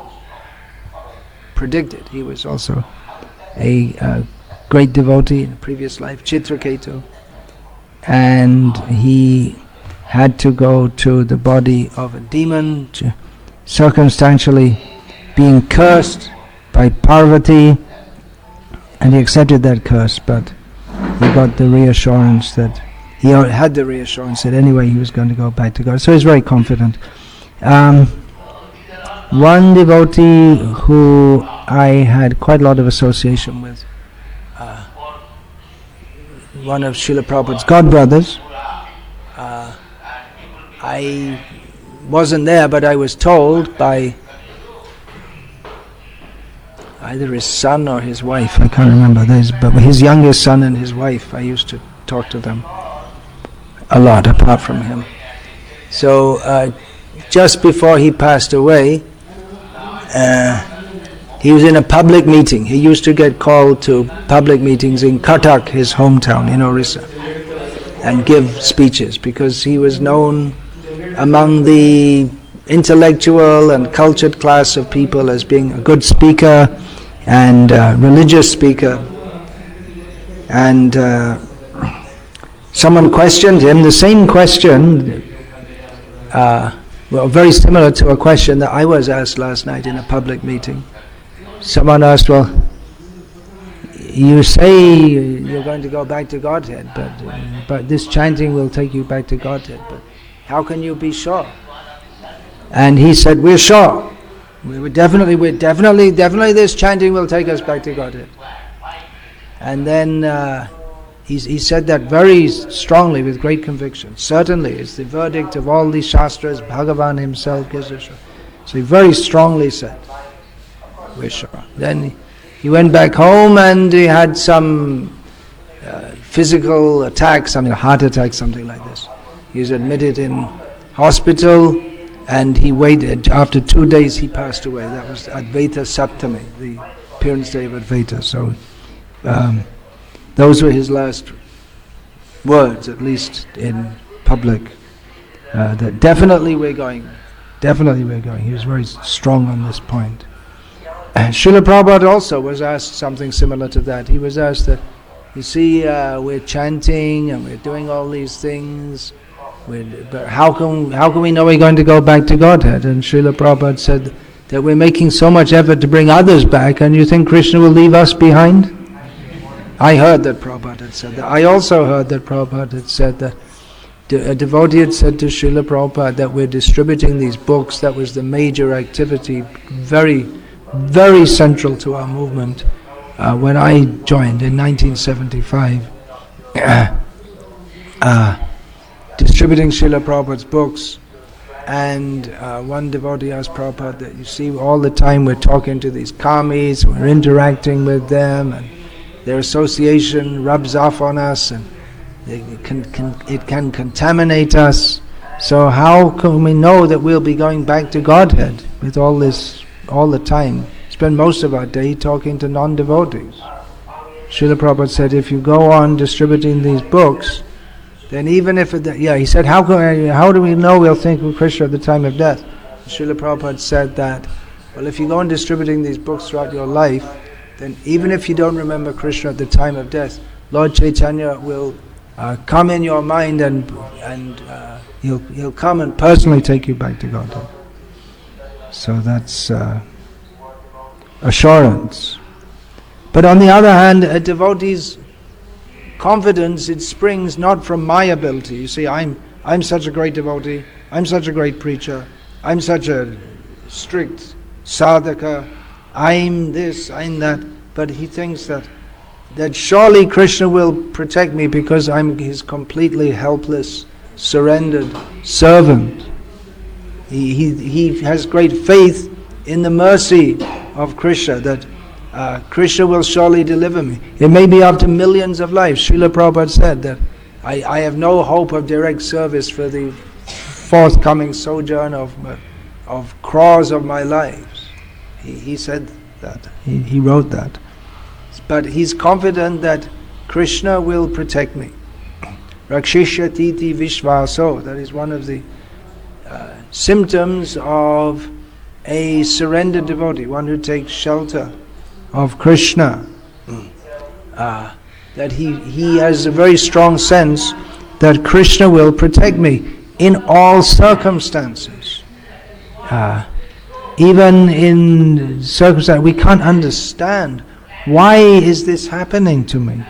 predicted. He was also a great devotee in a previous life, Chitraketu, and he had to go to the body of a demon, circumstantially being cursed by Parvati, and he accepted that curse, but he got the reassurance that he had the reassurance that anyway he was going to go back to God. So he's very confident. One devotee who I had quite a lot of association with, one of Srila Prabhupada's godbrothers, I wasn't there, but I was told by either his son or his wife, I can't remember, but his youngest son and his wife, I used to talk to them a lot apart from him. So just before he passed away, he was in a public meeting. He used to get called to public meetings in Cuttack, his hometown in Orissa, and give speeches, because he was known among the intellectual and cultured class of people as being a good speaker and religious speaker. And someone questioned him, the same question, well, very similar to a question that I was asked last night in a public meeting. Someone asked, well, you say you're going to go back to Godhead, but this chanting will take you back to Godhead, but how can you be sure? And he said, we're sure. We're definitely this chanting will take us back to Godhead. And then he said that very strongly, with great conviction. Certainly, it's the verdict of all these shastras. Bhagavan himself gives us. So he very strongly said, we're sure. Then he went back home and he had some physical attack, something, a heart attack, something like this. He was admitted in hospital, and he waited. After 2 days he passed away. That was Advaita Saptami, the appearance day of Advaita. So those were his last words, at least in public that definitely we're going. Definitely we're going. He was very strong on this point. Srila Prabhupada also was asked something similar to that. He was asked that, you see, we're chanting and we're doing all these things, but how can we know we're going to go back to Godhead? And Srila Prabhupada said that we're making so much effort to bring others back, and you think Krishna will leave us behind? I heard that Prabhupada had said that. I also heard that Prabhupada had said that a devotee had said to Srila Prabhupada that we're distributing these books. That was the major activity, very, very central to our movement. When I joined in 1975, distributing Srila Prabhupada's books, and one devotee asked Prabhupada that, you see, all the time we're talking to these karmis, we're interacting with them, and their association rubs off on us, and it can contaminate us. So how can we know that we'll be going back to Godhead with all this, all the time? Spend most of our day talking to non-devotees. Srila Prabhupada said, if you go on distributing these books, then even if he said, how do we know we'll think of Krishna at the time of death? Srila Prabhupada said that, well, if you go on distributing these books throughout your life, then even if you don't remember Krishna at the time of death, Lord Chaitanya will come in your mind, and he'll come and personally take you back to Godhead. So that's assurance. But on the other hand, a devotee's confidence, it springs not from my ability. You see, I'm such a great devotee, I'm such a great preacher, I'm such a strict sadhaka, I'm this, I'm that. But he thinks that surely Krishna will protect me because I'm his completely helpless, surrendered servant. He has great faith in the mercy of Krishna, that Krishna will surely deliver me. It may be after millions of lives. Srila Prabhupada said that I have no hope of direct service for the forthcoming sojourn of crores of my lives. He said that. He wrote that. But he's confident that Krishna will protect me. Rakshishyatiti vishvaso. That is one of the symptoms of a surrendered devotee, one who takes shelter of Krishna. That he has a very strong sense that Krishna will protect me in all circumstances. Even in circumstances we can't understand. Why is this happening to me?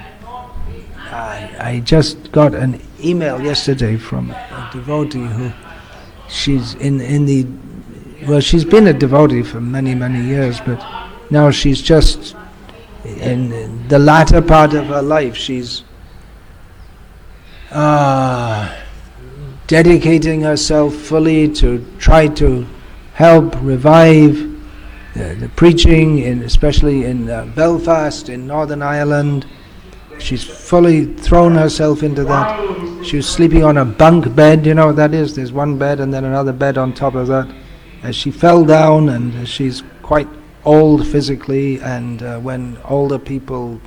I just got an email yesterday from a devotee who she's she's been a devotee for many, many years, but now she's just in the latter part of her life. She's dedicating herself fully to try to help revive the preaching, especially in Belfast, in Northern Ireland. She's fully thrown herself into that. She was sleeping on a bunk bed, you know what that is? There's one bed and then another bed on top of that. As she fell down, and she's quite old physically, and when older people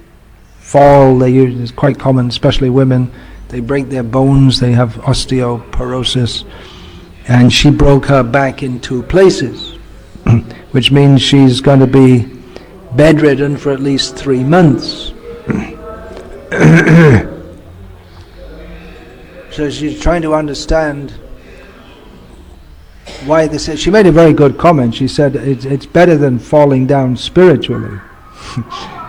fall, it's quite common, especially women, they break their bones, they have osteoporosis, and she broke her back in 2 places, which means she's going to be bedridden for at least 3 months. So she's trying to understand why this is. She made a very good comment. She said it's better than falling down spiritually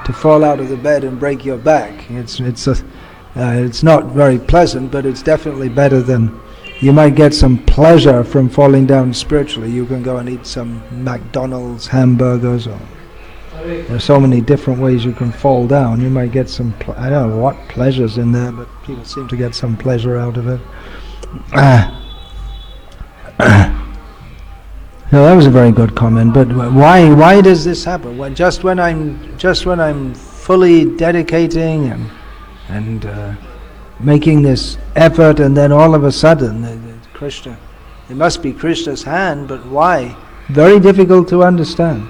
to fall out of the bed and break your back. It's not very pleasant, but it's definitely better than. You might get some pleasure from falling down spiritually. You can go and eat some McDonald's hamburgers, or there are so many different ways you can fall down. You might get some, I don't know what pleasure's in there, but people seem to get some pleasure out of it. No, that was a very good comment. But why does this happen? Well, just when I'm fully dedicating and making this effort, and then all of a sudden, Krishna, it must be Krishna's hand, but why? Very difficult to understand.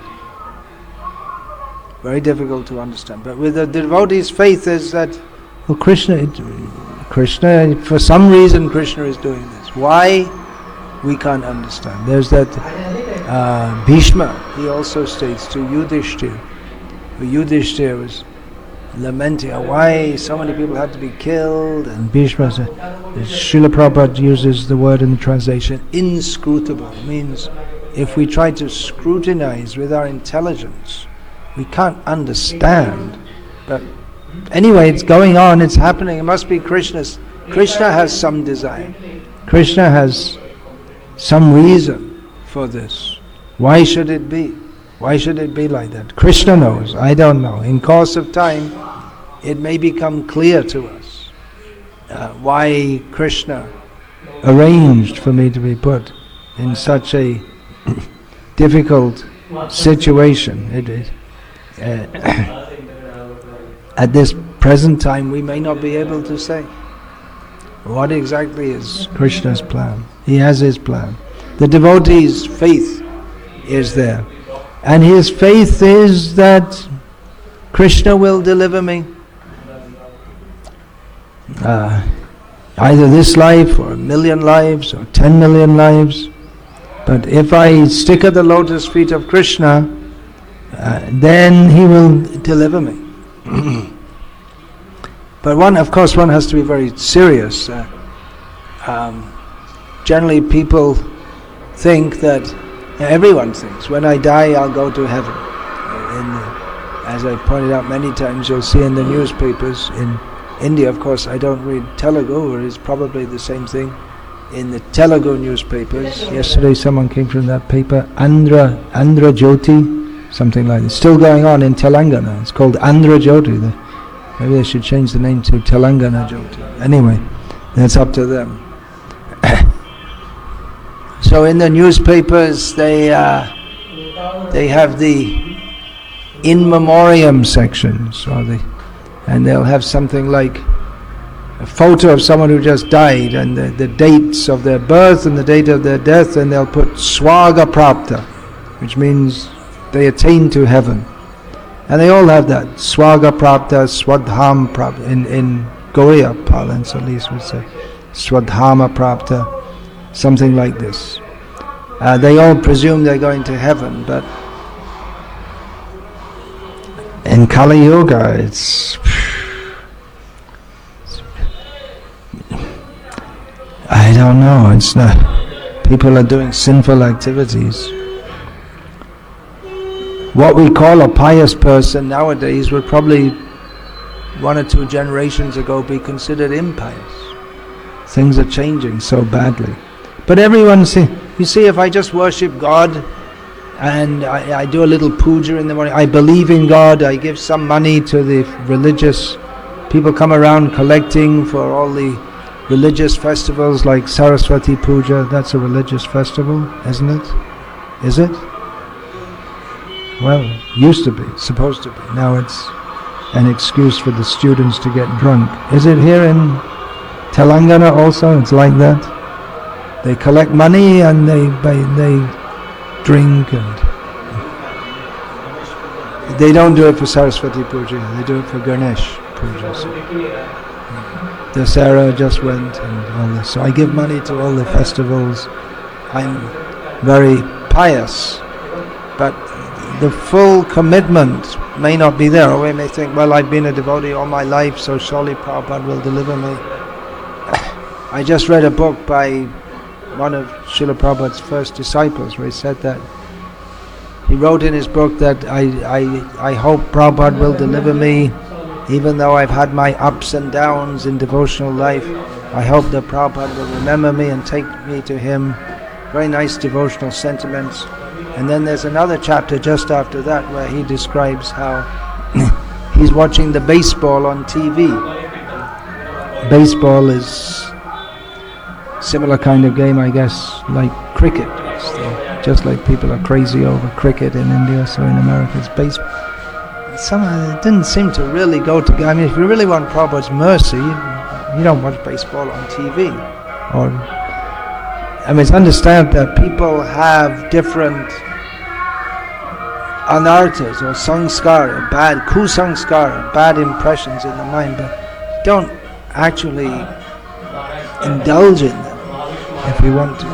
Very difficult to understand. But with the devotee's faith is that, well, Krishna, for some reason Krishna is doing this. Why? we can't understand. There's that Bhishma, he also states to Yudhishthira. Yudhishthira was lamenting why so many people had to be killed, and Bhishma said, Srila Prabhupada uses the word in the translation, inscrutable. It means if we try to scrutinize with our intelligence, we can't understand. But anyway, it's going on, it's happening, it must be Krishna's. Krishna has some desire. Krishna has some reason for this. Why should it be? Why should it be like that? Krishna knows, I don't know. In course of time, it may become clear to us why Krishna arranged for me to be put in such a difficult situation. At this present time, we may not be able to say what exactly is Krishna's plan. He has his plan. The devotee's faith is there. And his faith is that Krishna will deliver me. Either this life, or 1,000,000 lives, or 10 million lives. But if I stick at the lotus feet of Krishna, then he will deliver me. But of course one has to be very serious. Generally people think that, everyone thinks, when I die I'll go to heaven. As I pointed out many times, you'll see in the newspapers, in India, of course I don't read Telugu, but it's probably the same thing. In the Telugu newspapers, yesterday someone came from that paper, Andhra Jyoti, something like this. Still going on in Telangana. It's called Andhra Jyoti. Maybe they should change the name to Telangana Jyoti. Anyway, that's up to them. So in the newspapers, they have the in memoriam sections, and they'll have something like a photo of someone who just died, and the dates of their birth and the date of their death, and they'll put swaga prapta, which means they attain to heaven. And they all have that, swaga prapta, swadham prapta, in Gaudiya parlance at least would say, swadhama prapta, something like this. They all presume they're going to heaven, but in Kali Yuga it's I don't know, it's not, people are doing sinful activities. What we call a pious person nowadays would probably 1 or 2 generations ago be considered impious. Things are changing so badly. But everyone you see, if I just worship God and I do a little puja in the morning, I believe in God, I give some money to the religious, people come around collecting for all the religious festivals like Saraswati Puja, that's a religious festival, isn't it? Is it? Well, used to be, supposed to be. Now it's an excuse for the students to get drunk. Is it here in Telangana also? It's like that? They collect money and they drink, and they don't do it for Saraswati Puja, they do it for Ganesh Puja. So Dasara just went and all this. So I give money to all the festivals. I'm very pious, but the full commitment may not be there. Or we may think, well, I've been a devotee all my life, so surely Prabhupada will deliver me. I just read a book by one of Srila Prabhupada's first disciples, where he said that he wrote in his book that I hope Prabhupada will deliver me, even though I've had my ups and downs in devotional life. I hope that Prabhupada will remember me and take me to him. Very nice devotional sentiments. And then there's another chapter just after that where he describes how he's watching the baseball on TV. Baseball is similar kind of game, I guess, like cricket. Just like people are crazy over cricket in India, so in America it's baseball. Somehow it didn't seem to really go together. I mean, if you really want Prabhupada's mercy, you don't watch baseball on TV. I mean, it's understand that people have different anarthas or samskara, bad kusamskara, bad impressions in the mind, but don't actually indulge in them if we want to.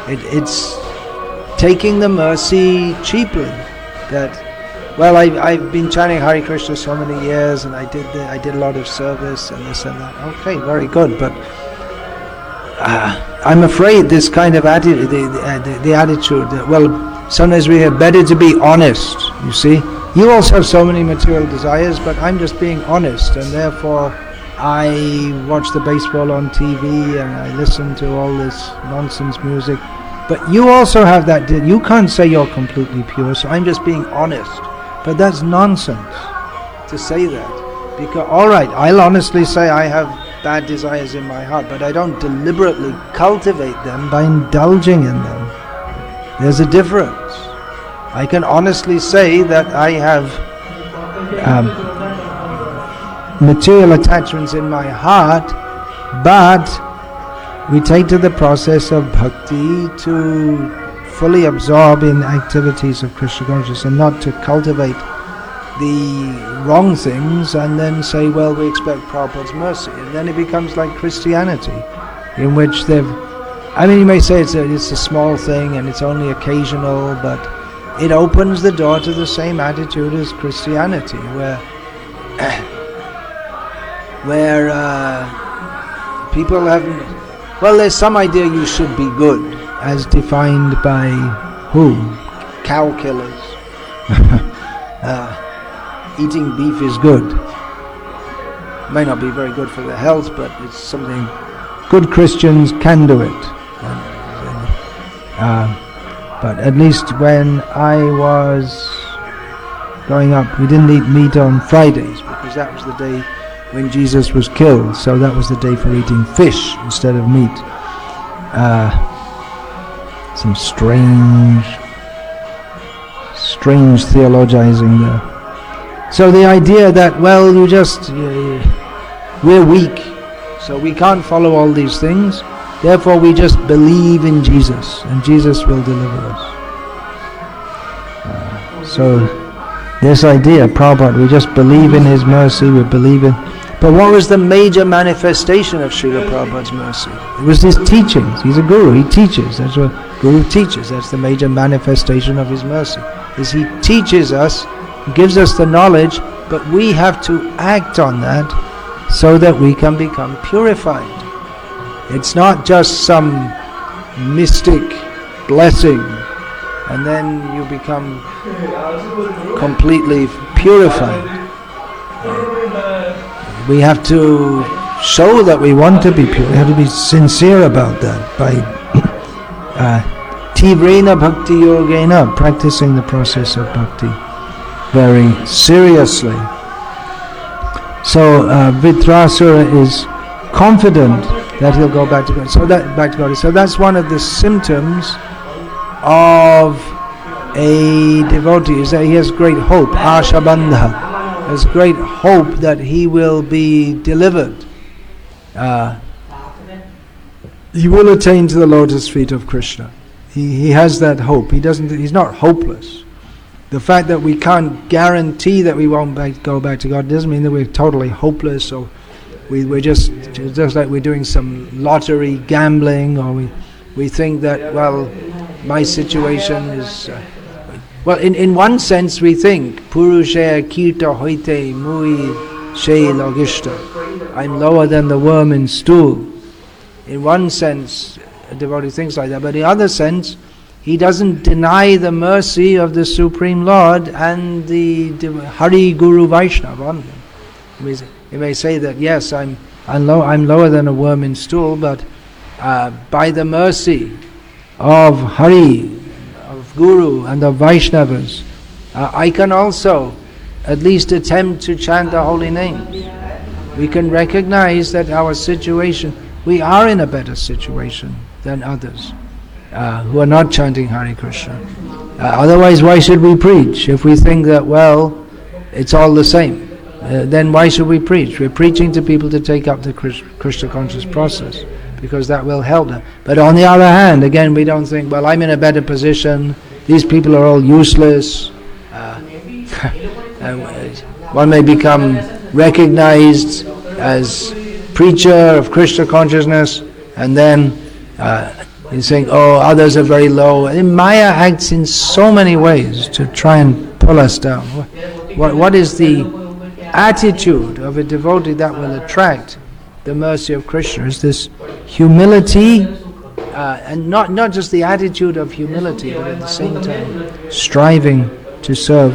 It's taking the mercy cheaply. That, well, I've been chanting Hare Krishna so many years, and I did a lot of service and this and that. Okay, very good, but I'm afraid this kind of attitude, the attitude that, well, sometimes we have better to be honest. You see, you also have so many material desires, but I'm just being honest, and therefore I watch the baseball on TV and I listen to all this nonsense music. But you also have that, you can't say you're completely pure, so I'm just being honest. But that's nonsense to say that. Because, alright, I'll honestly say I have bad desires in my heart, but I don't deliberately cultivate them by indulging in them. There's a difference. I can honestly say that I have material attachments in my heart, but we take to the process of bhakti to fully absorb in activities of Krishna consciousness and not to cultivate the wrong things and then say, well, we expect Prabhupada's mercy. And then it becomes like Christianity, in which you may say it's a small thing and it's only occasional, but it opens the door to the same attitude as Christianity, where people haven't. Well, there's some idea you should be good, as defined by who? Cow killers. Eating beef is good. May not be very good for the health, but it's something good Christians can do it. But at least when I was growing up, we didn't eat meat on Fridays, because that was the day when Jesus was killed, so that was the day for eating fish instead of meat. Some strange theologizing there. So the idea that, well, we're weak, so we can't follow all these things, therefore we just believe in Jesus, and Jesus will deliver us. So this idea, Prabhupada, we just believe in His mercy, we believe in. But what was the major manifestation of Srila Prabhupada's mercy? It was his teachings. He's a guru, he teaches. That's what guru teaches. That's the major manifestation of his mercy. Is he teaches us, gives us the knowledge, but we have to act on that so that we can become purified. It's not just some mystic blessing and then you become completely purified. We have to show that we want to be pure. We have to be sincere about that by tivrena bhakti yogena, practicing the process of bhakti very seriously. So Vitrasura is confident that he'll go back to God. So that's one of the symptoms of a devotee, is that he has great hope, ashabandha. There's great hope that he will be delivered. He will attain to the lotus feet of Krishna. He has that hope. He's not hopeless. The fact that we can't guarantee that we won't go back to God doesn't mean that we're totally hopeless, or we're just like we're doing some lottery gambling, or we think that, well, my situation is... well, in one sense we think, Purusha kirta hoite mui she logishta. I'm lower than the worm in stool. In one sense, a devotee thinks like that, but in the other sense, he doesn't deny the mercy of the Supreme Lord and the Hari Guru Vaishnava. He may say that, yes, I'm lower than a worm in stool, but by the mercy of Hari, of Guru and of Vaishnavas, I can also at least attempt to chant the holy names. We can recognize that our situation, we are in a better situation than others who are not chanting Hare Krishna. Otherwise, why should we preach? If we think that, well, it's all the same, then why should we preach? We're preaching to people to take up the Krishna conscious process, because that will help them. But on the other hand, again, we don't think, well, I'm in a better position, these people are all useless. One may become recognized as preacher of Krishna consciousness, and then He's saying, oh, others are very low. And Maya acts in so many ways to try and pull us down. What is the attitude of a devotee that will attract the mercy of Krishna? Is this humility, and not just the attitude of humility, but at the same time striving to serve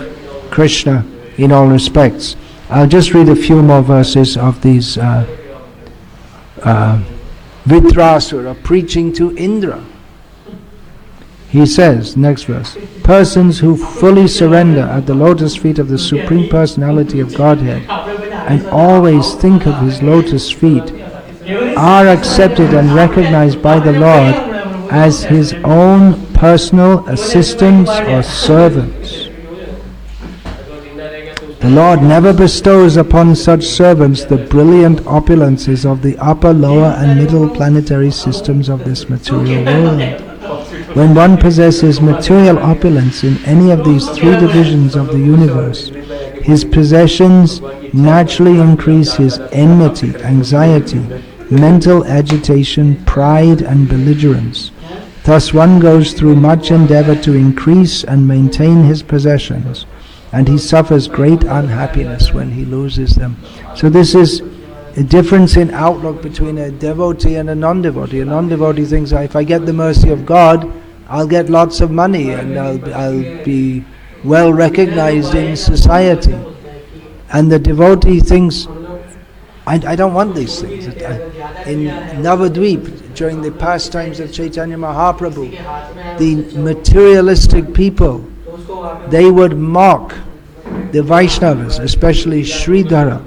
Krishna in all respects. I'll just read a few more verses of these Vitrasura preaching to Indra. He says, next verse, persons who fully surrender at the lotus feet of the Supreme Personality of Godhead and always think of His lotus feet are accepted and recognized by the Lord as His own personal assistants or servants. The Lord never bestows upon such servants the brilliant opulences of the upper, lower and middle planetary systems of this material world. When one possesses material opulence in any of these three divisions of the universe, his possessions naturally increase his enmity, anxiety, mental agitation, pride and belligerence. Thus one goes through much endeavor to increase and maintain his possessions, and he suffers great unhappiness when he loses them. So this is a difference in outlook between a devotee and a non-devotee. A non-devotee thinks, if I get the mercy of God, I'll get lots of money and I'll be well recognized in society. And the devotee thinks, I don't want these things. In Navadvip, during the pastimes of Chaitanya Mahaprabhu, the materialistic people, they would mock the Vaishnavas, especially Sridhara,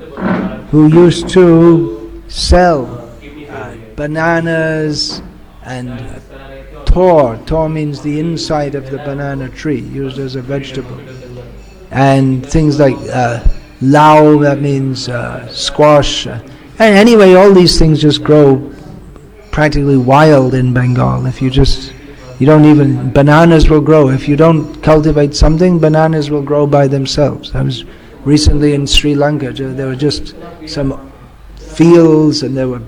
who used to sell bananas and tor. Tor means the inside of the banana tree, used as a vegetable. And things like lau, that means squash. And anyway, all these things just grow practically wild in Bengal. Bananas will grow. If you don't cultivate something, bananas will grow by themselves. I was recently in Sri Lanka. There were just some fields and there were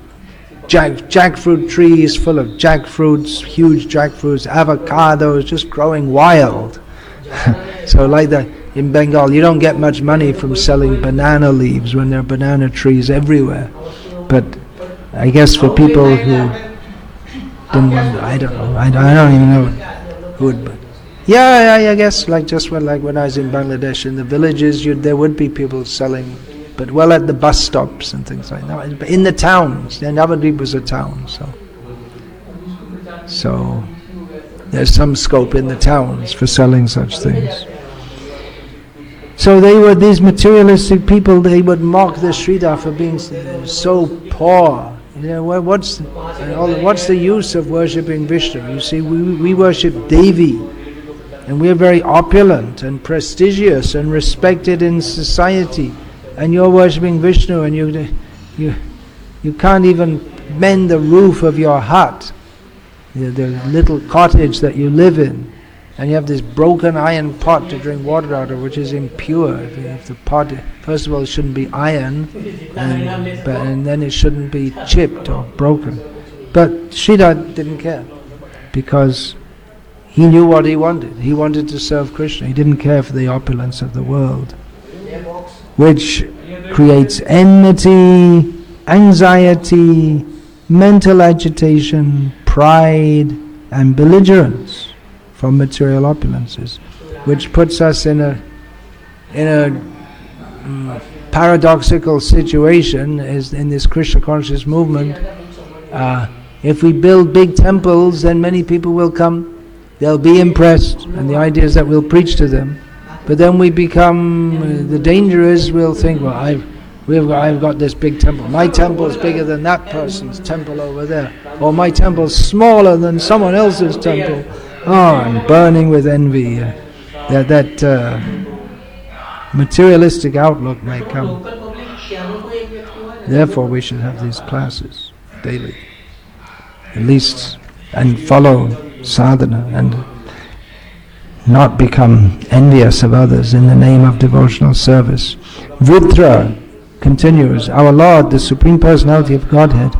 jackfruit trees full of jackfruits, huge jackfruits, avocados just growing wild. So like that in Bengal, you don't get much money from selling banana leaves when there are banana trees everywhere. But I guess for people who didn't want, I don't know, I don't even know who would, but yeah, I guess like when I was in Bangladesh, in the villages, there would be people selling, but at the bus stops and things like that. But in the towns, Navadvip was a town, so there's some scope in the towns for selling such things. So these materialistic people, they would mock the Sridhar for being so poor. What's the use of worshipping Vishnu? You see, we worship Devi, and we're very opulent and prestigious and respected in society, and you're worshipping Vishnu, and you can't even mend the roof of your hut, the little cottage that you live in, and you have this broken iron pot to drink water out of, which is impure. If the pot, first of all, it shouldn't be iron, and then it shouldn't be chipped or broken. But Sridhar didn't care, because he knew what he wanted. He wanted to serve Krishna. He didn't care for the opulence of the world, which creates enmity, anxiety, mental agitation, pride, and belligerence from material opulences, which puts us in a paradoxical situation is in this Krishna conscious movement. If we build big temples, then many people will come. They'll be impressed, and the idea is that we'll preach to them. But then we become, the danger is we'll think, well, I've got this big temple. My temple is bigger than that person's temple over there. Or my temple is smaller than someone else's temple. Oh, I'm burning with envy. That materialistic outlook may come. Therefore, we should have these classes daily, at least, and follow sadhana and not become envious of others in the name of devotional service. Vidra continues, our Lord, the Supreme Personality of Godhead,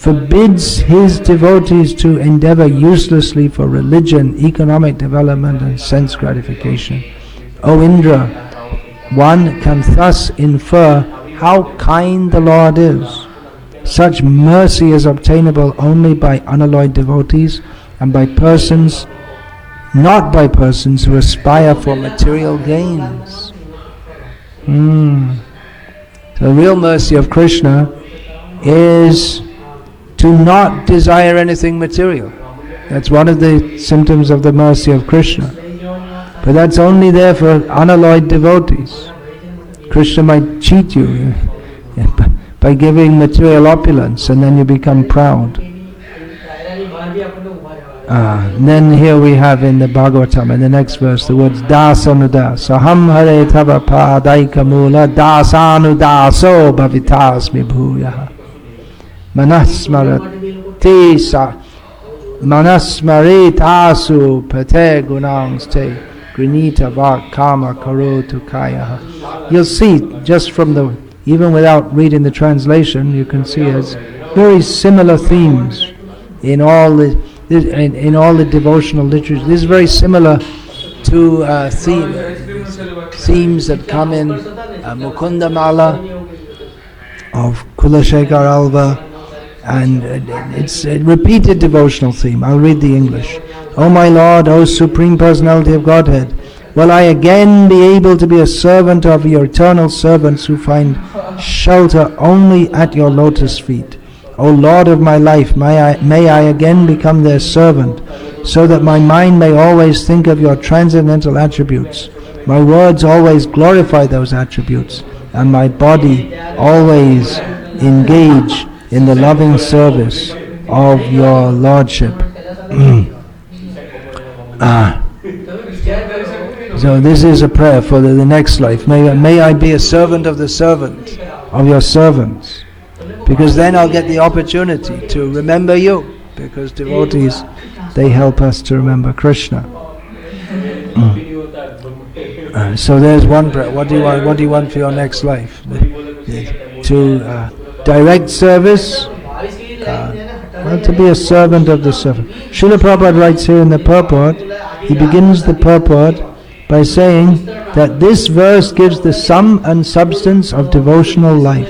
forbids his devotees to endeavor uselessly for religion, economic development and sense gratification. O Indra, one can thus infer how kind the Lord is. Such mercy is obtainable only by unalloyed devotees and by persons, not by persons who aspire for material gains. The real mercy of Krishna is to not desire anything material. That's one of the symptoms of the mercy of Krishna. But that's only there for unalloyed devotees. Krishna might cheat you by giving material opulence, and then you become proud. And then here we have in the Bhagavatam, in the next verse, the words dasanudas. Saham hare tava padaika mula dasanudaso bhavitasmi bhuyaha. Manasmaritasu pate gunangs te grinita vak kama karotu kayaha. You'll see, just from even without reading the translation, you can see it's very similar themes in all the devotional literature. This is very similar to themes that come in Mukunda Mala of Kulashekar Alva, and it's a repeated devotional theme. I'll read the English. O my Lord, O Supreme Personality of Godhead, will I again be able to be a servant of your eternal servants who find shelter only at your lotus feet? O Lord of my life, may I again become their servant, so that my mind may always think of your transcendental attributes, my words always glorify those attributes, and my body always engage in the loving service of your Lordship. So this is a prayer for the next life. May I be a servant of the servant, of your servants. Because then I'll get the opportunity to remember you. Because devotees, they help us to remember Krishna. So there's one prayer. What do you want for your next life? To direct service, to be a servant of the servant. Srila Prabhupada writes here in the purport, he begins the purport by saying that this verse gives the sum and substance of devotional life.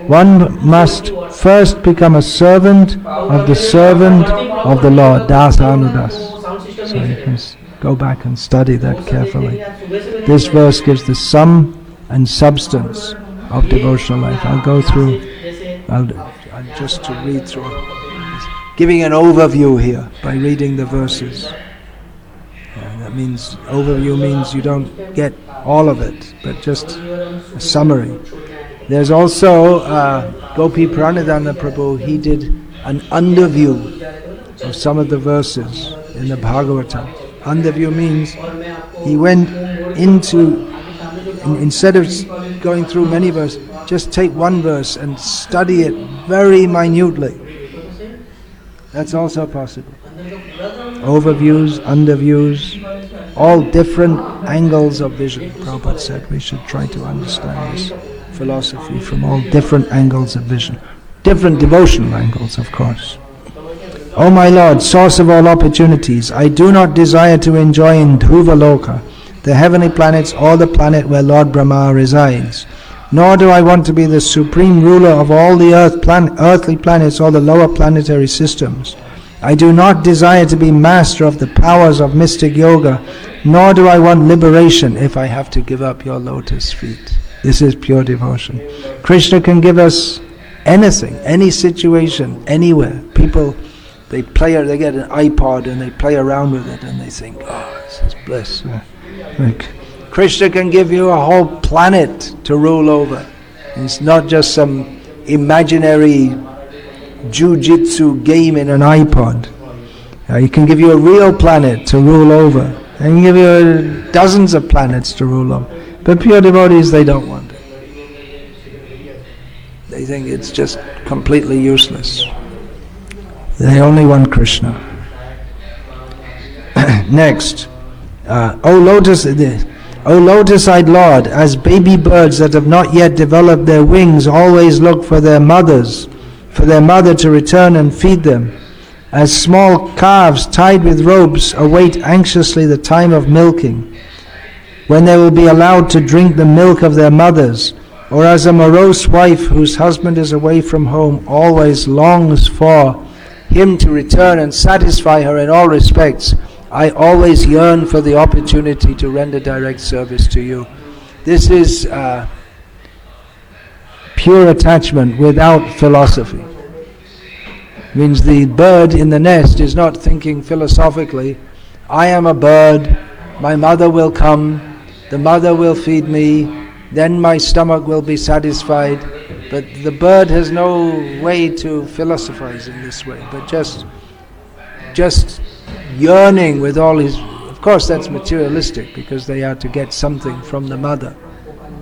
One must first become a servant of the Lord, Das Anudas. So you can go back and study that carefully. This verse gives the sum and substance of devotional life. I'll go through, just to read through, giving an overview here by reading the verses. That means, overview means you don't get all of it, but just a summary. There's also Gopi Pranidhana Prabhu, he did an underview of some of the verses in the Bhagavatam. Underview means he went into, instead of going through many verses, just take one verse and study it very minutely. That's also possible. Overviews, underviews, all different angles of vision. Prabhupada said we should try to understand this philosophy from all different angles of vision. Different devotional angles, of course. O my Lord, source of all opportunities, I do not desire to enjoy in Dhruvaloka, the heavenly planets, or the planet where Lord Brahma resides. Nor do I want to be the supreme ruler of all the earthly planets or the lower planetary systems. I do not desire to be master of the powers of mystic yoga, nor do I want liberation if I have to give up your lotus feet. This is pure devotion. Krishna can give us anything, any situation, anywhere. People, they get an iPod and they play around with it and they think, oh, this is bliss. Krishna can give you a whole planet to rule over. It's not just some imaginary jiu-jitsu game in an iPod. He can give you a real planet to rule over. He can give you dozens of planets to rule over. But pure devotees, they don't want it. They think it's just completely useless. They only want Krishna. Next, O lotus-eyed Lord, as baby birds that have not yet developed their wings always look for their mothers, for their mother to return and feed them, as small calves tied with ropes await anxiously the time of milking, when they will be allowed to drink the milk of their mothers, or as a morose wife whose husband is away from home always longs for him to return and satisfy her in all respects, I always yearn for the opportunity to render direct service to you. This is pure attachment without philosophy. Means the bird in the nest is not thinking philosophically, I am a bird, my mother will come, the mother will feed me, then my stomach will be satisfied. But the bird has no way to philosophize in this way, but just yearning with all his... Of course that's materialistic, because they are to get something from the mother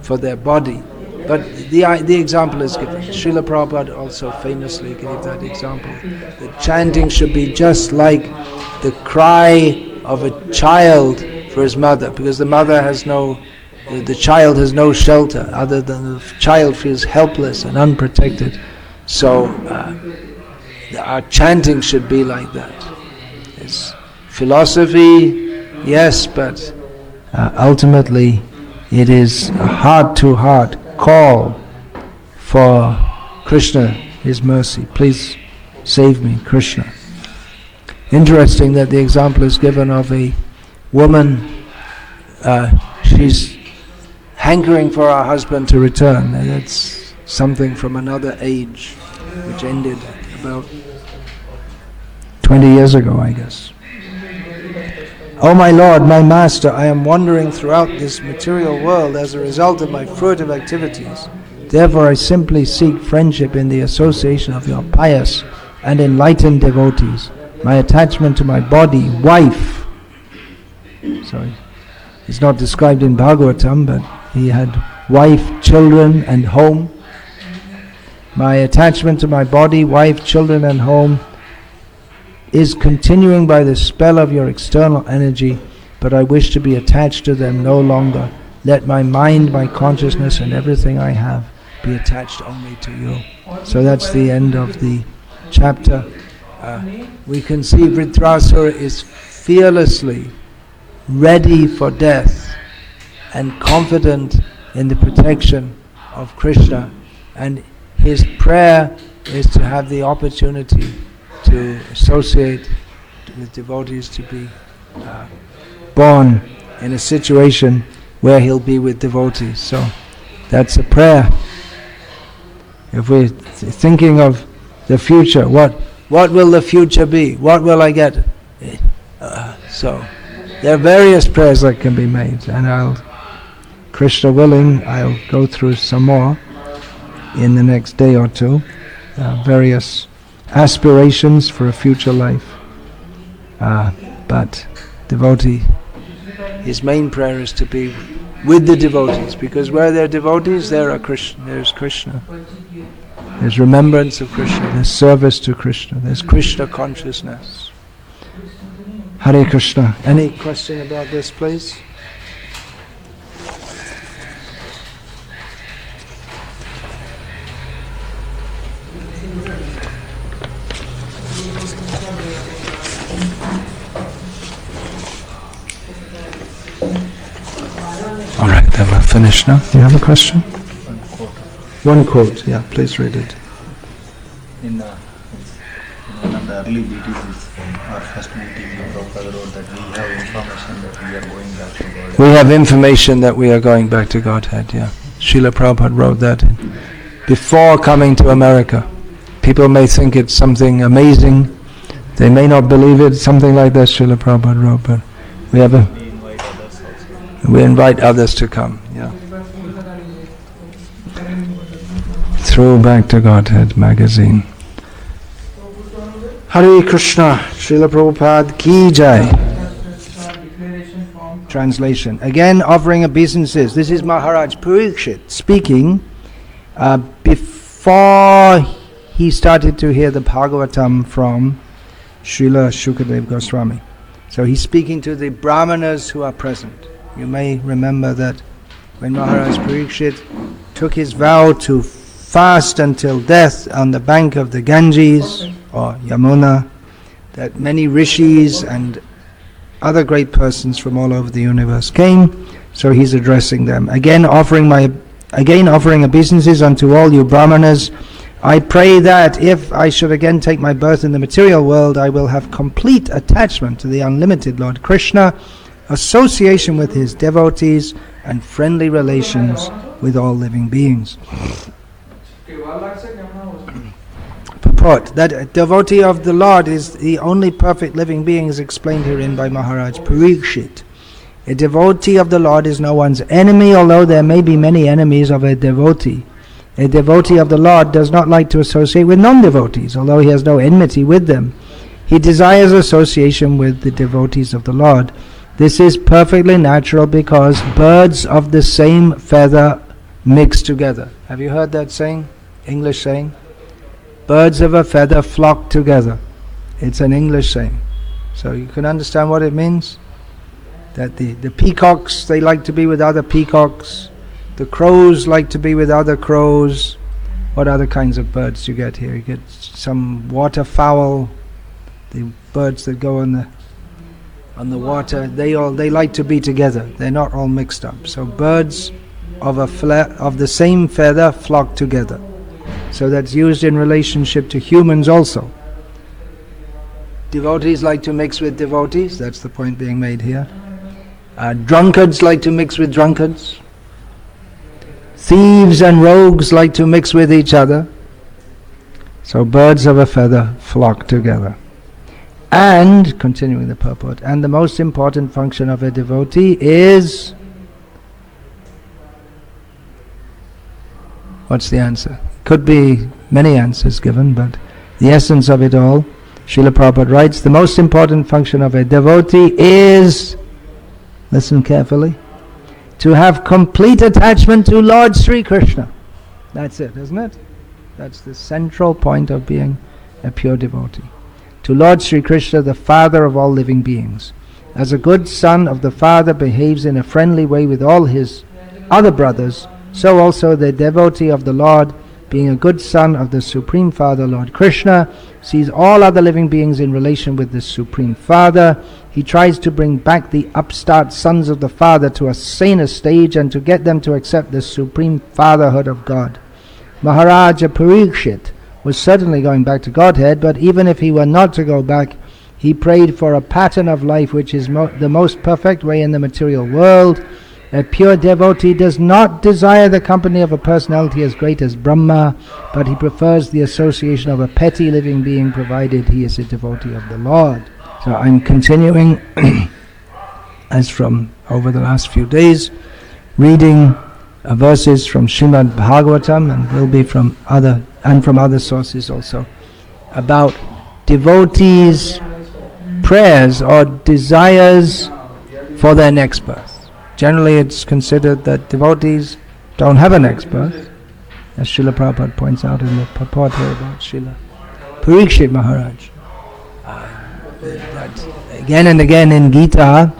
for their body. But the example is given. Srila Prabhupada also famously gave that example. The chanting should be just like the cry of a child for his mother, because the mother has the child has no shelter other than the child feels helpless and unprotected. So our chanting should be like that. It's philosophy, yes, but ultimately it is a heart-to-heart call for Krishna, his mercy. Please save me, Krishna. Interesting that the example is given of a woman, she's hankering for her husband to return, and it's something from another age, which ended about 20 years ago, I guess. Oh my Lord, my Master, I am wandering throughout this material world as a result of my fruitive activities. Therefore I simply seek friendship in the association of your pious and enlightened devotees. My attachment to my body, wife, sorry, it's not described in Bhagavatam, but he had wife, children and home. My attachment to my body, wife, children and home is continuing by the spell of your external energy, but I wish to be attached to them no longer. Let my mind, my consciousness and everything I have be attached only to you. So that's the end of the chapter. We can see Vritrasura is fearlessly ready for death and confident in the protection of Krishna, and his prayer is to have the opportunity to associate with devotees, to be born in a situation where he'll be with devotees. So that's a prayer. If we're thinking of the future, what will the future be? What will I get? So there are various prayers that can be made, and Krishna willing, I'll go through some more in the next day or two. Various aspirations for a future life, but devotee, his main prayer is to be with the devotees, because where there are devotees, there's Krishna. There's remembrance of Krishna, there's service to Krishna, there's Krishna consciousness. Hare Krishna. Any question about this, please? All right, then we're finished now. Do you have a question? One quote, yeah, please read it. In one of the early BTCs, our first meeting, Prabhupada wrote that we have information that we are going back to Godhead. We have information that we are going back to Godhead, yeah. Srila Prabhupada wrote that before coming to America. People may think it's something amazing. They may not believe it, something like that Srila Prabhupada wrote, but we invite others to come, yeah. Through Back to Godhead magazine. Hare Krishna, Srila Prabhupada ki jai. Translation. Again, offering obeisances. This is Maharaj Parikshit speaking before he started to hear the Bhagavatam from Srila Shukadev Goswami. So he's speaking to the Brahmanas who are present. You may remember that when Maharaj Parikshit took his vow to fast until death on the bank of the Ganges or Yamuna, that many rishis and other great persons from all over the universe came. So he's addressing them. Again offering obeisances unto all you brahmanas. I pray that if I should again take my birth in the material world, I will have complete attachment to the unlimited Lord Krishna, association with his devotees, and friendly relations with all living beings. Purport: that a devotee of the Lord is the only perfect living being is explained herein by Maharaj Parikshit. A devotee of the Lord is no one's enemy, although there may be many enemies of a devotee. A devotee of the Lord does not like to associate with non-devotees, although he has no enmity with them. He desires association with the devotees of the Lord. This is perfectly natural because birds of the same feather mix together. Have you heard that saying? English saying? Birds of a feather flock together. It's an English saying. So you can understand what it means? That the peacocks, they like to be with other peacocks. The crows like to be with other crows. What other kinds of birds you get here? You get some waterfowl, the birds that go on the water. They like to be together. They're not all mixed up. So birds of the same feather flock together. So that's used in relationship to humans also. Devotees like to mix with devotees. That's the point being made here. Drunkards like to mix with drunkards. Thieves and rogues like to mix with each other. So birds of a feather flock together. And, continuing the purport, and the most important function of a devotee is... What's the answer? Could be many answers given, but the essence of it all, Srila Prabhupada writes, the most important function of a devotee is, listen carefully, to have complete attachment to Lord Sri Krishna. That's it, isn't it? That's the central point of being a pure devotee. To Lord Sri Krishna, the Father of all living beings. As a good son of the Father behaves in a friendly way with all his other brothers, so also the devotee of the Lord, being a good son of the Supreme Father, Lord Krishna, sees all other living beings in relation with the Supreme Father. He tries to bring back the upstart sons of the Father to a saner stage and to get them to accept the Supreme Fatherhood of God. Maharaj Parikshit was certainly going back to Godhead, but even if he were not to go back, he prayed for a pattern of life which is the most perfect way in the material world. A pure devotee does not desire the company of a personality as great as Brahma, but he prefers the association of a petty living being, provided he is a devotee of the Lord. So I'm continuing, as from over the last few days, reading verses from Srimad-Bhagavatam, and will be from other sources also, about devotees' prayers or desires for their next birth. Generally it's considered that devotees don't have a next birth, as Srila Prabhupada points out in the purport here about Srila Parikshit Maharaj. That again and again in Gita,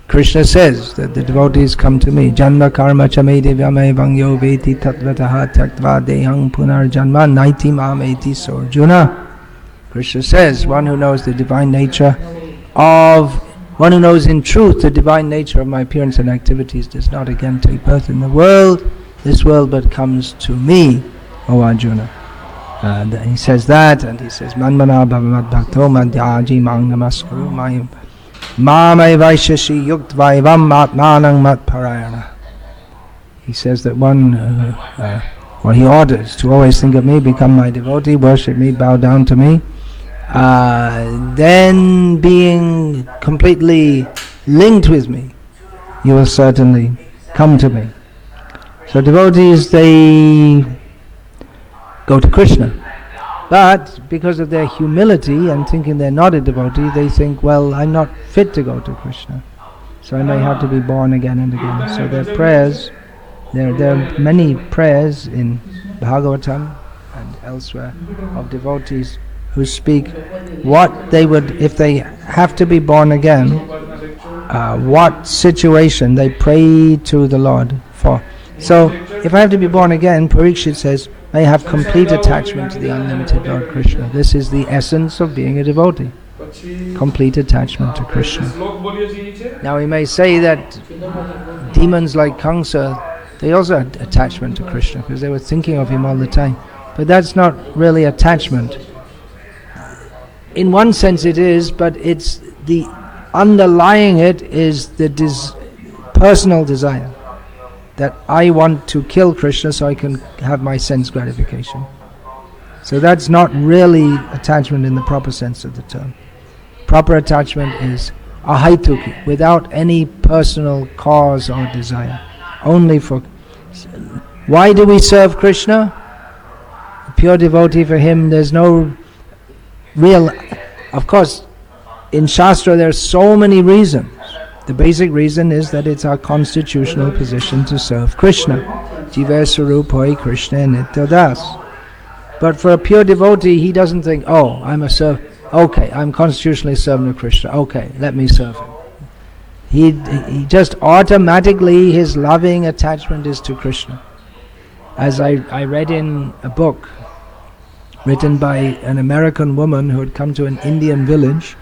Krishna says that the devotees come to me. Janma karma chame devyame vangyo veti tatvataha tyaktva dehang punar janma naiti mam eti sorjuna. Krishna says, one who knows the divine nature one who knows in truth the divine nature of my appearance and activities does not again take birth in the world, this world, but comes to me, O Arjuna. And he says that, and he says, Manmana bhavamat bhakto madhyaji mang namaskuru mayam mamai vaishashi yuktvaivam matmanang matparayana. He says that he orders to always think of me, become my devotee, worship me, bow down to me. Then being completely linked with me, you will certainly come to me. So devotees, they go to Krishna, but because of their humility and thinking they're not a devotee, they think, well, I'm not fit to go to Krishna, so I may have to be born again and again. So their prayers, there are many prayers in Bhagavatam and elsewhere of devotees who speak what they would, if they have to be born again, what situation they pray to the Lord for. So, if I have to be born again, Parikshit says, I have complete attachment to the unlimited Lord Krishna. This is the essence of being a devotee. Complete attachment to Krishna. Now we may say that demons like Kamsa, they also had attachment to Krishna because they were thinking of him all the time. But that's not really attachment. In one sense it is, but it's the underlying it is the personal desire that I want to kill Krishna so I can have my sense gratification. So that's not really attachment in the proper sense of the term. Proper attachment is ahaituki, without any personal cause or desire. Only for... Why do we serve Krishna? A pure devotee, for him there's no real... Of course, in Shastra there are so many reasons. The basic reason is that it's our constitutional position to serve Krishna. Jiva Sarupoi Krishna Nityadas. But for a pure devotee, he doesn't think, oh, I'm a servant. Okay, I'm constitutionally serving Krishna. Okay, let me serve him. He just automatically, his loving attachment is to Krishna. As I read in a book written by an American woman who had come to an Indian village,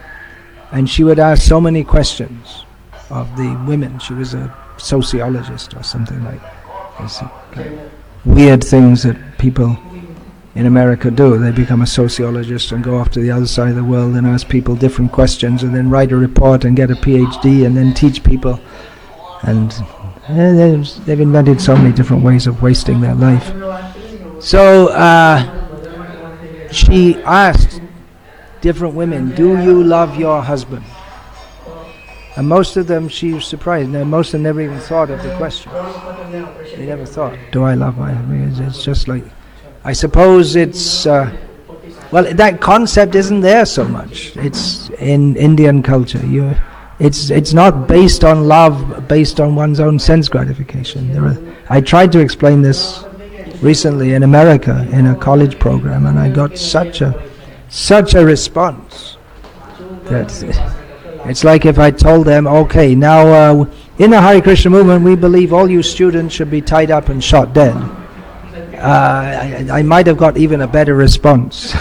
and she would ask so many questions of the women. She was a sociologist or something like this. Weird things that people in America do. They become a sociologist and go off to the other side of the world and ask people different questions and then write a report and get a PhD and then teach people. And they've invented so many different ways of wasting their life. So she asked different women, do you love your husband? And most of them, she was surprised. Now, most of them never even thought of the question. They never thought, do I love my husband? It's just like, I suppose it's, well, that concept isn't there so much. It's in Indian culture. It's not based on love, based on one's own sense gratification. I tried to explain this recently in America in a college program, and I got such a response that it's like if I told them, okay, now in the Hare Krishna movement we believe all you students should be tied up and shot dead. I might have got even a better response.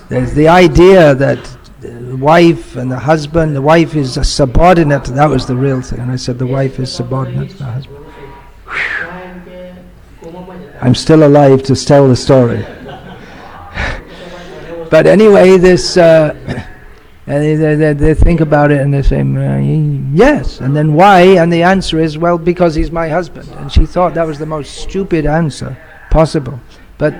There's the idea that the wife and the husband, the wife is a subordinate, that was the real thing. And I said the wife is subordinate to the husband. I'm still alive to tell the story. But anyway, this... they think about it and they say, yes. And then why? And the answer is, well, because he's my husband. And she thought that was the most stupid answer possible. But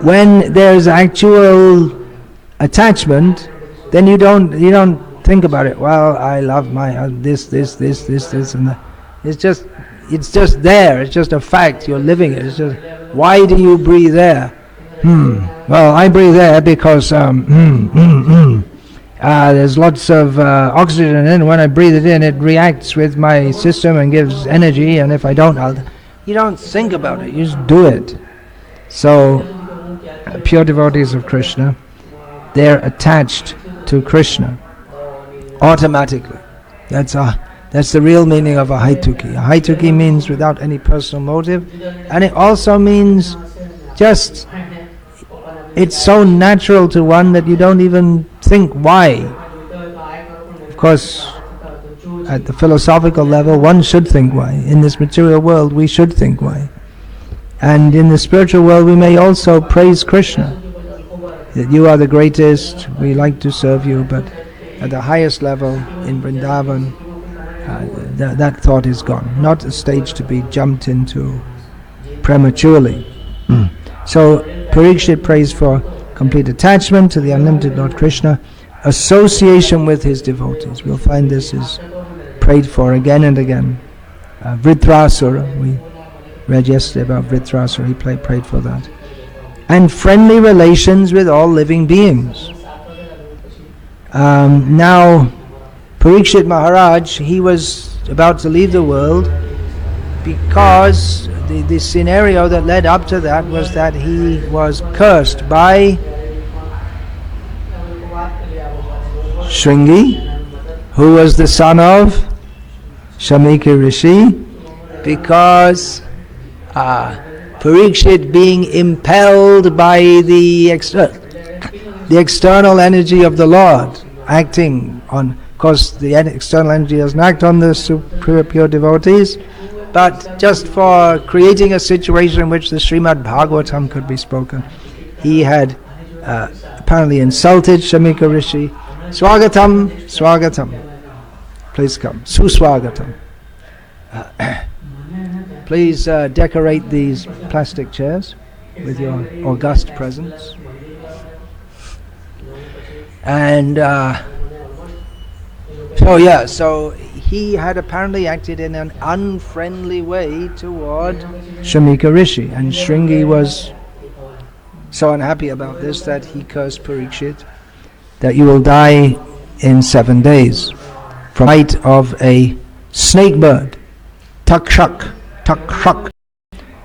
when there's actual attachment, then you don't think about it. Well, I love my husband. This, and that. It's just there. It's just a fact. You're living it. It's just, why do you breathe air? Well, I breathe air because there's lots of oxygen in it, and when I breathe it in, it reacts with my system and gives energy, and if I don't, you don't think about it, you just do it. So, pure devotees of Krishna, they're attached to Krishna automatically. That's the real meaning of a haituki. A haituki means without any personal motive, and it also means just... It's so natural to one that you don't even think why. Of course, at the philosophical level, one should think why. In this material world, we should think why. And in the spiritual world, we may also praise Krishna. That you are the greatest, we like to serve you, but at the highest level, in Vrindavan, that thought is gone. Not a stage to be jumped into prematurely. So, Parikshit prays for complete attachment to the unlimited Lord Krishna, association with his devotees. We'll find this is prayed for again and again. Vritrasura, we read yesterday about Vritrasura, he prayed for that. And friendly relations with all living beings. Now, Parikshit Maharaj, he was about to leave the world because the scenario that led up to that was that he was cursed by Shringi, who was the son of Shamika Rishi, because Parikshit, being impelled by the external energy of the Lord, acting on, of course the external energy doesn't act on the super pure devotees, but just for creating a situation in which the Srimad-Bhagavatam could be spoken, he had apparently insulted Shamika Rishi. Swagatam, Swagatam. Please come. Suswagatam. Please decorate these plastic chairs with your august presence. And so he had apparently acted in an unfriendly way toward Shamika Rishi, and Shringi was so unhappy about this that he cursed Parikshit that you will die in 7 days from the bite of a snake bird. Takshak. Takshak.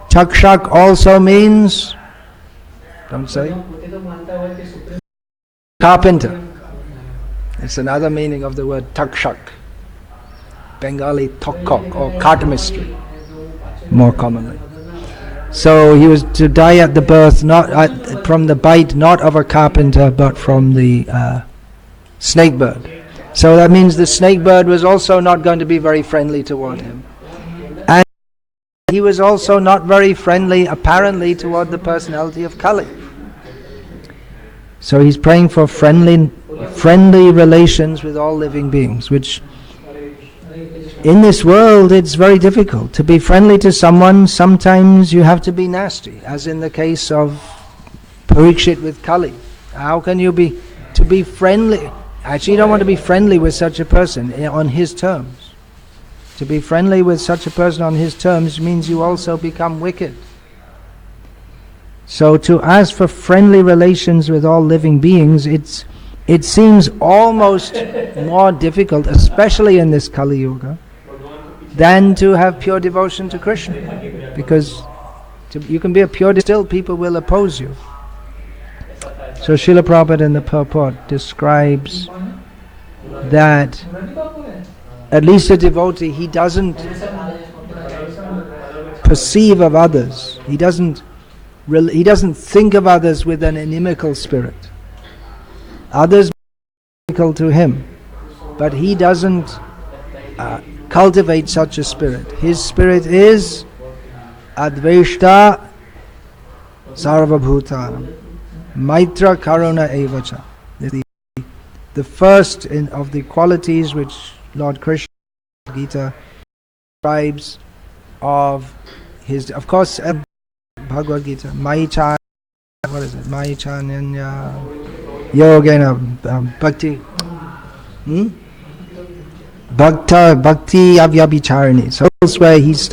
Takshak also means, don't say, carpenter. It's another meaning of the word takshak. Bengali tokkok, or cartmistry, more commonly. So he was to die at the birth, from the bite not of a carpenter, but from the snake bird. So that means the snake bird was also not going to be very friendly toward him. And he was also not very friendly, apparently, toward the personality of Kali. So he's praying for friendly relations with all living beings, which in this world it's very difficult. To be friendly to someone, sometimes you have to be nasty, as in the case of Parikshit with Kali. How can you be friendly? Actually, you don't want to be friendly with such a person on his terms. To be friendly with such a person on his terms means you also become wicked. So to ask for friendly relations with all living beings, it seems almost more difficult, especially in this Kali Yuga, than to have pure devotion to Krishna. Because you can be a pure, still people will oppose you. So Srila Prabhupada in the purport describes that at least a devotee, he doesn't perceive of others. He doesn't think of others with an inimical spirit. Others are inimical to him, but he doesn't cultivate such a spirit. His spirit is Adveshta Sarvabhutanam, Maitra Karuna Evacha. The first of the qualities which Lord Krishna in the Gita describes of his, of course, Bhagavad-gita, Maicha, what is it? Maichanyanya Yogena Bhakti. Bhakti Avyabhicharani. So elsewhere he